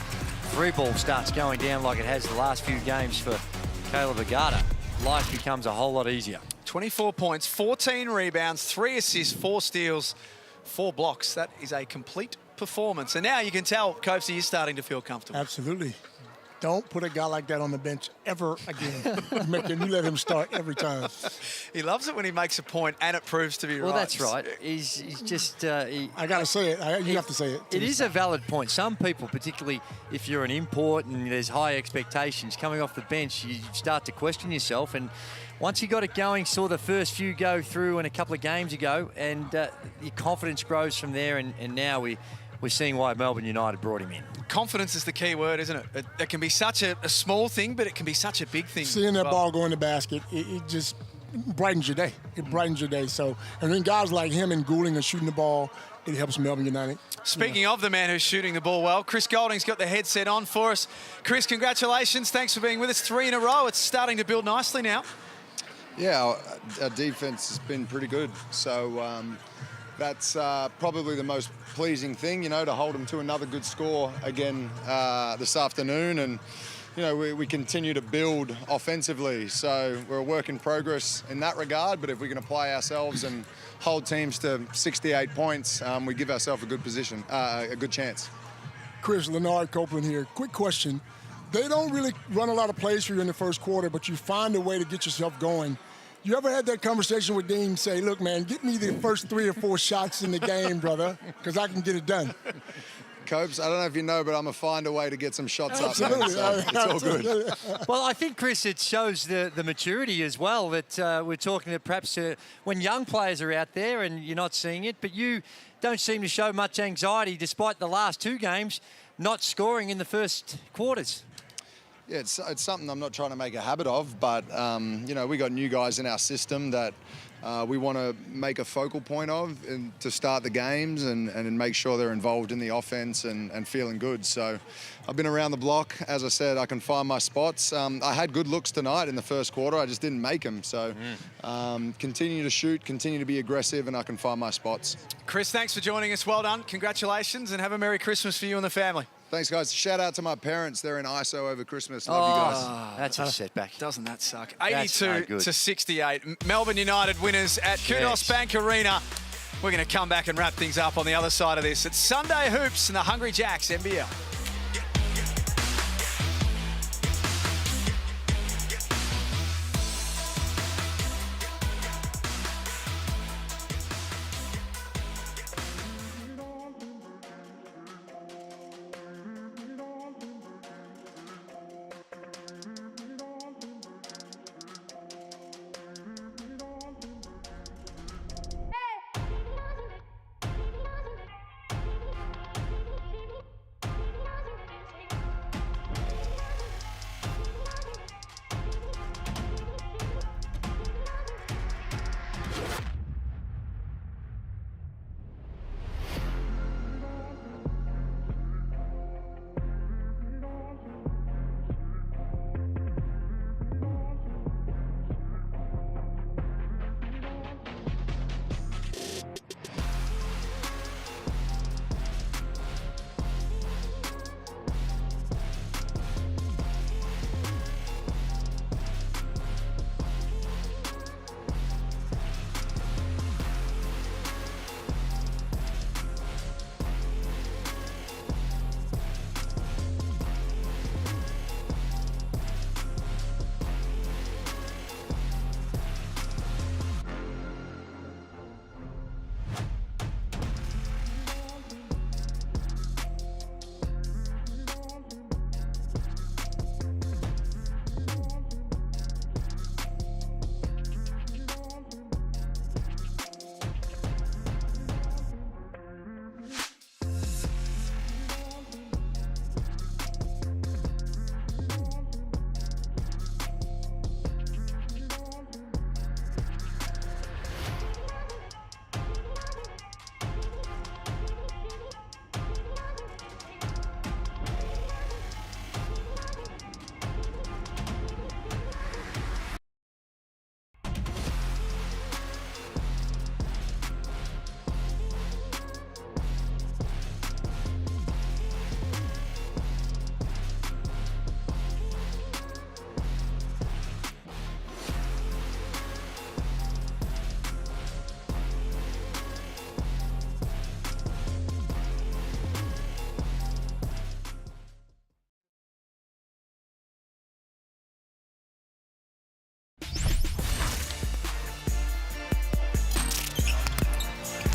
3 ball starts going down like it has the last few games for Caleb Agata, life becomes a whole lot easier. 24 points, 14 rebounds, 3 assists, 4 steals, 4 blocks. That is a complete performance. And now you can tell Copesy is starting to feel comfortable. Absolutely. Don't put a guy like that on the bench ever again. You let him start every time. He loves it when he makes a point and it proves to be right. Well, that's right. He's just... I got to say it. You have to say it. It is a valid point. Some people, particularly if you're an import and there's high expectations, coming off the bench, you start to question yourself. And once he got it going, saw the first few go through and a couple of games ago, and your confidence grows from there. And now we're seeing why Melbourne United brought him in. Confidence is the key word, isn't it? It can be such a small thing, but it can be such a big thing. Seeing that ball go in the basket, it just brightens your day. It brightens your day. So, and then guys like him and Goulding are shooting the ball, it helps Melbourne United. Speaking of the man who's shooting the ball well, Chris Golding's got the headset on for us. Chris, congratulations. Thanks for being with us 3 in a row. It's starting to build nicely now. Yeah, our defense has been pretty good. So that's probably the most pleasing thing, you know, to hold them to another good score again this afternoon. And, you know, we continue to build offensively. So we're a work in progress in that regard. But if we can apply ourselves and hold teams to 68 points, we give ourselves a good position, a good chance. Chris, Leonard Copeland here. Quick question. They don't really run a lot of plays for you in the first quarter, but you find a way to get yourself going. You ever had that conversation with Dean, say, look, man, get me the first 3 or 4 shots in the game, brother, because I can get it done? Copes, I don't know if you know, but I'm a find a way to get some shots up, man, so it's all good. Well, I think, Chris, it shows the maturity as well that we're talking to perhaps when young players are out there and you're not seeing it, but you don't seem to show much anxiety despite the last 2 games not scoring in the first quarters. Yeah, it's something I'm not trying to make a habit of, but, you know, we got new guys in our system that we want to make a focal point of to start the games and make sure they're involved in the offense and feeling good. So I've been around the block. As I said, I can find my spots. I had good looks tonight in the first quarter. I just didn't make them. So continue to shoot, continue to be aggressive, and I can find my spots. Chris, thanks for joining us. Well done. Congratulations, and have a Merry Christmas for you and the family. Thanks, guys. Shout out to my parents. They're in ISO over Christmas. Love you guys. That's a setback. Doesn't that suck? 82 to 68. Melbourne United winners at Kudos Bank Arena. We're going to come back and wrap things up on the other side of this. It's Sunday Hoops and the Hungry Jacks NBL.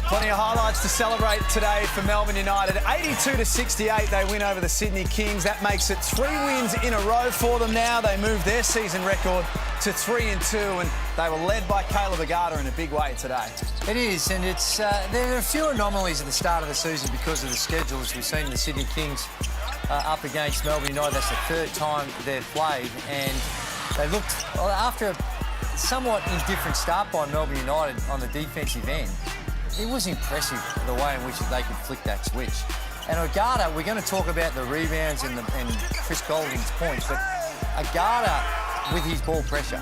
Plenty of highlights to celebrate today for Melbourne United. 82 to 68, they win over the Sydney Kings. That makes it 3 wins in a row for them now. They moved their season record to 3-2, and they were led by Caleb Agata in a big way today. It is, and it's there are a few anomalies at the start of the season because of the schedules. We've seen the Sydney Kings up against Melbourne United. That's the 3rd time they've played, and they looked, after somewhat indifferent start by Melbourne United on the defensive end. It was impressive the way in which they could flick that switch. And Agata, we're going to talk about the rebounds and Chris Golding's points, but Agata, with his ball pressure,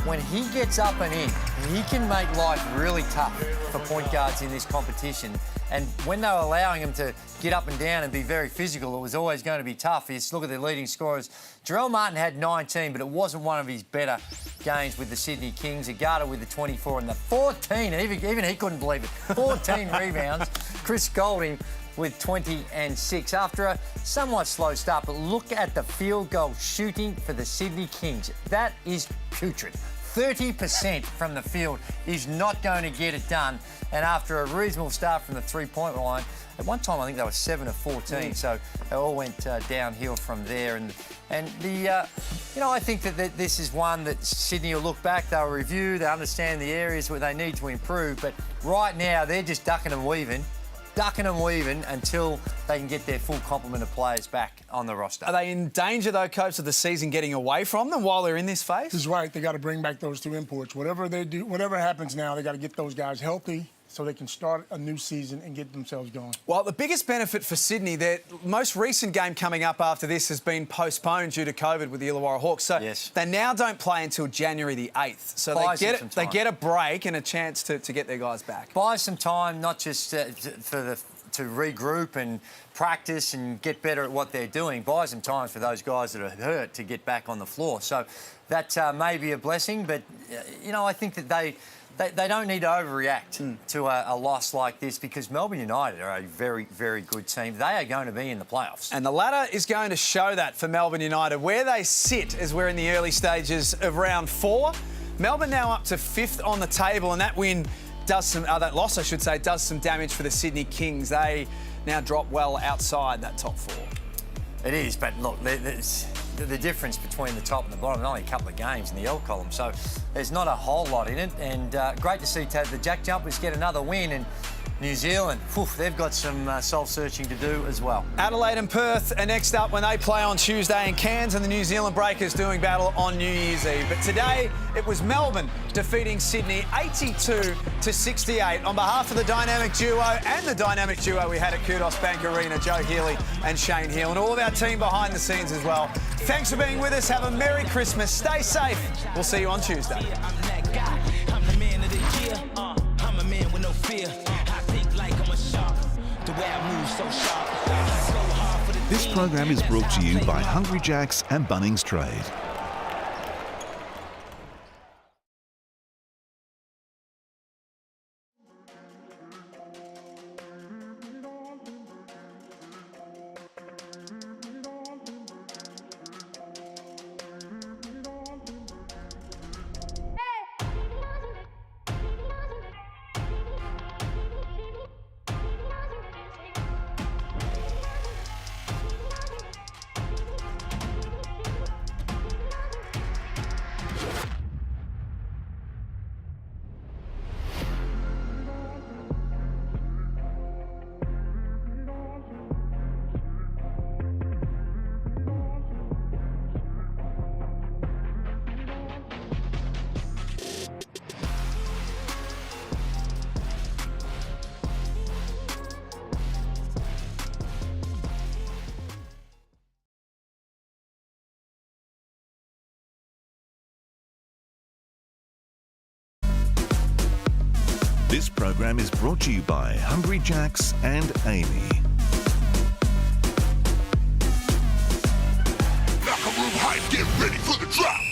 when he gets up and in, he can make life really tough for point guards in this competition. And when they were allowing him to get up and down and be very physical, it was always going to be tough. You just look at the leading scorers. Jarrell Martin had 19, but it wasn't one of his better games with the Sydney Kings. Agata with the 24 and the 14, even he couldn't believe it, 14 rebounds. Chris Golding with 20 and 6 after a somewhat slow start. But look at the field goal shooting for the Sydney Kings. That is putrid. 30% from the field is not going to get it done. And after a reasonable start from the three-point line, at one time I think they were 7 of 14, so they all went downhill from there. And I think that this is one that Sydney will look back, they'll review, they understand the areas where they need to improve. But right now they're just ducking and weaving until they can get their full complement of players back on the roster. Are they in danger, though, Coach, of the season getting away from them while they're in this phase? He's right. They got to bring back those two imports. Whatever they do, whatever happens now, they got to get those guys healthy so they can start a new season and get themselves going. Well, the biggest benefit for Sydney, their most recent game coming up after this has been postponed due to COVID with the Illawarra Hawks. So they now don't play until January the 8th. So they get a break and a chance to get their guys back. Buy some time, not just to regroup and practice and get better at what they're doing. Buy some time for those guys that are hurt to get back on the floor. So that may be a blessing, but, I think that they don't need to overreact to a loss like this because Melbourne United are a very, very good team. They are going to be in the playoffs. And the ladder is going to show that for Melbourne United. Where they sit as we're in the early stages of round 4. Melbourne now up to 5th on the table, and that loss, I should say, does some damage for the Sydney Kings. They now drop well outside that top 4. It is, but look, the difference between the top and the bottom, only a couple of games in the L column, so there's not a whole lot in it. And great to see the Jack Jumpers get another win. And New Zealand, they've got some soul-searching to do as well. Adelaide and Perth are next up when they play on Tuesday, and Cairns and the New Zealand Breakers doing battle on New Year's Eve. But today, it was Melbourne defeating Sydney 82-68. On behalf of the dynamic duo and the dynamic duo we had at Kudos Bank Arena, Joe Healy and Shane Hill, and all of our team behind the scenes as well. Thanks for being with us. Have a Merry Christmas. Stay safe. We'll see you on Tuesday. I'm that guy. I'm the man of the year. I'm a man with no fear. This program is brought to you by Hungry Jack's and Bunnings Trade. This program is brought to you by Hungry Jack's and Amy. Locker room hype, get ready for the drop.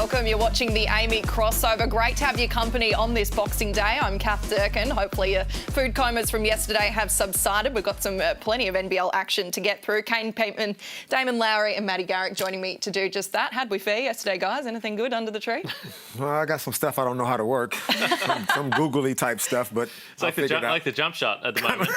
welcome. You're watching the Amy crossover. Great to have your company on this Boxing Day. I'm Kath Durkin. Hopefully your food comas from yesterday have subsided. We've got some plenty of NBL action to get through. Kane Peatman, Damon Lowry and Matty Garrick joining me to do just that. How'd we fare yesterday, guys? Anything good under the tree? Well, I got some stuff I don't know how to work. some googly type stuff, but it's like the jump shot at the moment.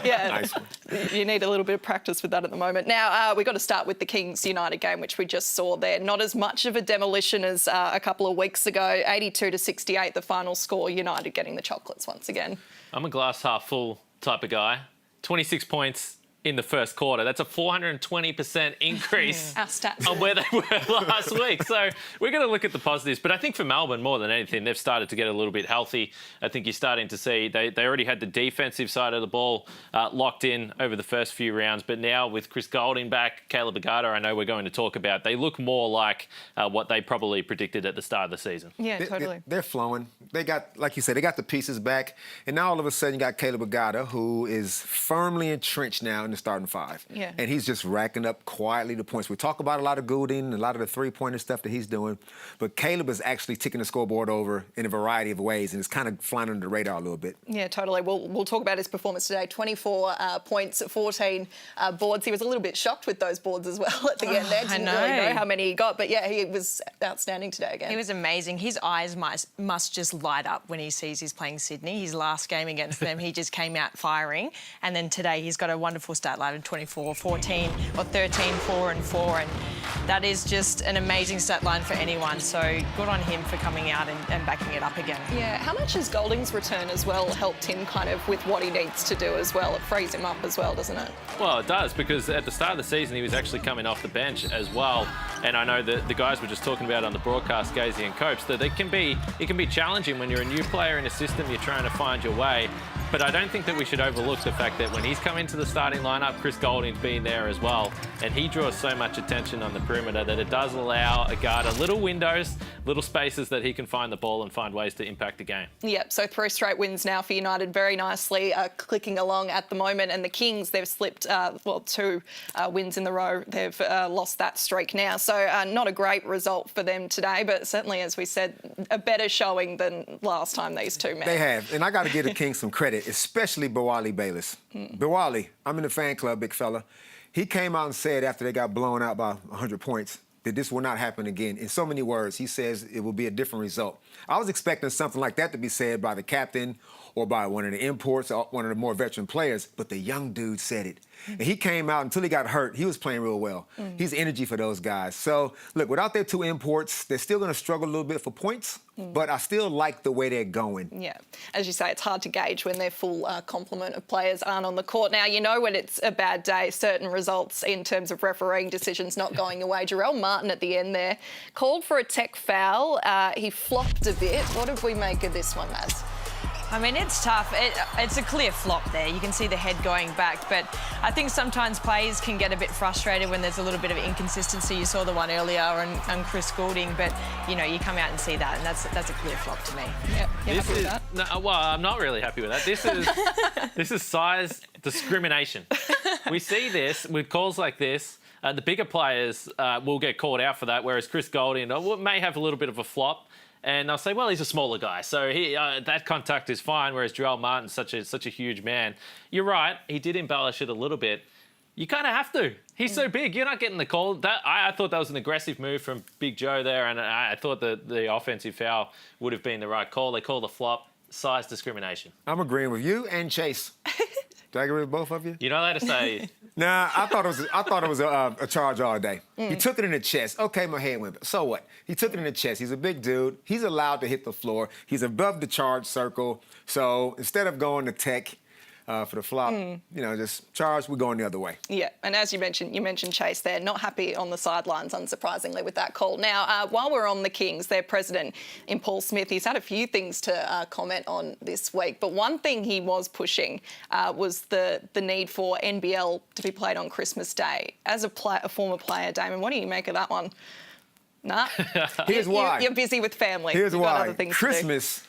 Yeah, nice one. You need a little bit of practice with that at the moment. Now, we've got to start with the Kings United game, which we just saw there. Not as much of a demolition as a couple of weeks ago. 82-68, the final score. United getting the chocolates once again. I'm a glass half full type of guy. 26 points in the first quarter. That's a 420% increase Our stats on where they were last week. So we're going to look at the positives. But I think for Melbourne, more than anything, they've started to get a little bit healthy. I think you're starting to see they already had the defensive side of the ball locked in over the first few rounds. But now with Chris Goulding back, Caleb Agata, I know we're going to talk about, they look more like what they probably predicted at the start of the season. Yeah, totally. They're flowing. They got, like you said, they got the pieces back. And now all of a sudden you got Caleb Agata, who is firmly entrenched now in the starting five. Yeah. And he's just racking up quietly the points. We talk about a lot of Goulding, a lot of the three-pointer stuff that he's doing, but Caleb is actually ticking the scoreboard over in a variety of ways, and it's kind of flying under the radar a little bit. Yeah, totally. We'll talk about his performance today. 24 points, 14 boards. He was a little bit shocked with those boards as well at the end there. Didn't really know how many he got, but yeah, he was outstanding today again. He was amazing. His eyes must just light up when he sees he's playing Sydney. His last game against them, he just came out firing, and then today he's got a wonderful stat line of 24, 14 or 13, 4 and 4, and that is just an amazing stat line for anyone. So good on him for coming out and backing it up again. Yeah, how much has Goulding's return as well helped him kind of with what he needs to do as well? It frees him up as well, doesn't it? Well, it does, because at the start of the season he was actually coming off the bench as well. And I know that the guys were just talking about on the broadcast, Gazy and Copes, that it can be challenging when you're a new player in a system, you're trying to find your way. But I don't think that we should overlook the fact that when he's come into the starting lineup, Chris Goulding's been there as well. And he draws so much attention on the perimeter that it does allow Agata little windows, little spaces that he can find the ball and find ways to impact the game. Yep, so 3 straight wins now for United, very nicely clicking along at the moment. And the Kings, they've slipped, 2 wins in the row. They've lost that streak now. So not a great result for them today, but certainly, as we said, a better showing than last time these two met. They have, and I got to give the Kings some credit, especially Bawali Bayless. Bawali, I'm in the fan club, big fella. He came out and said after they got blown out by 100 points that this will not happen again. In so many words, he says it will be a different result. I was expecting something like that to be said by the captain or by one of the imports or one of the more veteran players, but the young dude said it. And he came out until he got hurt. He was playing real well. He's energy for those guys. So, look, without their 2 imports, they're still going to struggle a little bit for points, but I still like the way they're going. Yeah. As you say, it's hard to gauge when their full complement of players aren't on the court. Now, you know when it's a bad day, certain results in terms of refereeing decisions not going away. Jarrell Martin at the end there called for a tech foul. He flopped a bit. What did we make of this one, Maz? I mean, it's tough. It's a clear flop there. You can see the head going back, but I think sometimes players can get a bit frustrated when there's a little bit of inconsistency. You saw the one earlier on Chris Goulding, but, you know, you come out and see that, and that's a clear flop to me. Yeah, you're happy with that? No, well, I'm not really happy with that. This is size discrimination. We see this with calls like this. The bigger players will get called out for that, whereas Chris Goulding may have a little bit of a flop. And I'll say, well, he's a smaller guy, so that contact is fine, whereas Jarrell Martin's such a huge man. You're right, he did embellish it a little bit. You kind of have to. He's so big, you're not getting the call. I thought that was an aggressive move from Big Joe there, and I thought that the offensive foul would have been the right call. They called the flop, size discrimination. I'm agreeing with you and Chase. Did I agree with both of you? You're not allowed to say... Nah, I thought it was a charge all day. He took it in the chest. Okay, my head went. So what? He took it in the chest. He's a big dude. He's allowed to hit the floor. He's above the charge circle. So instead of going to tech for the flop, just charge, we're going the other way. Yeah, and as you mentioned Chase there, not happy on the sidelines, unsurprisingly, with that call. Now, while we're on the Kings, their president, Paul Smith, he's had a few things to comment on this week, but one thing he was pushing was the need for NBL to be played on Christmas Day. As a former player, Damon, what do you make of that one? Nah. Here's why. You're busy with family. Here's You've why. got other things Christmas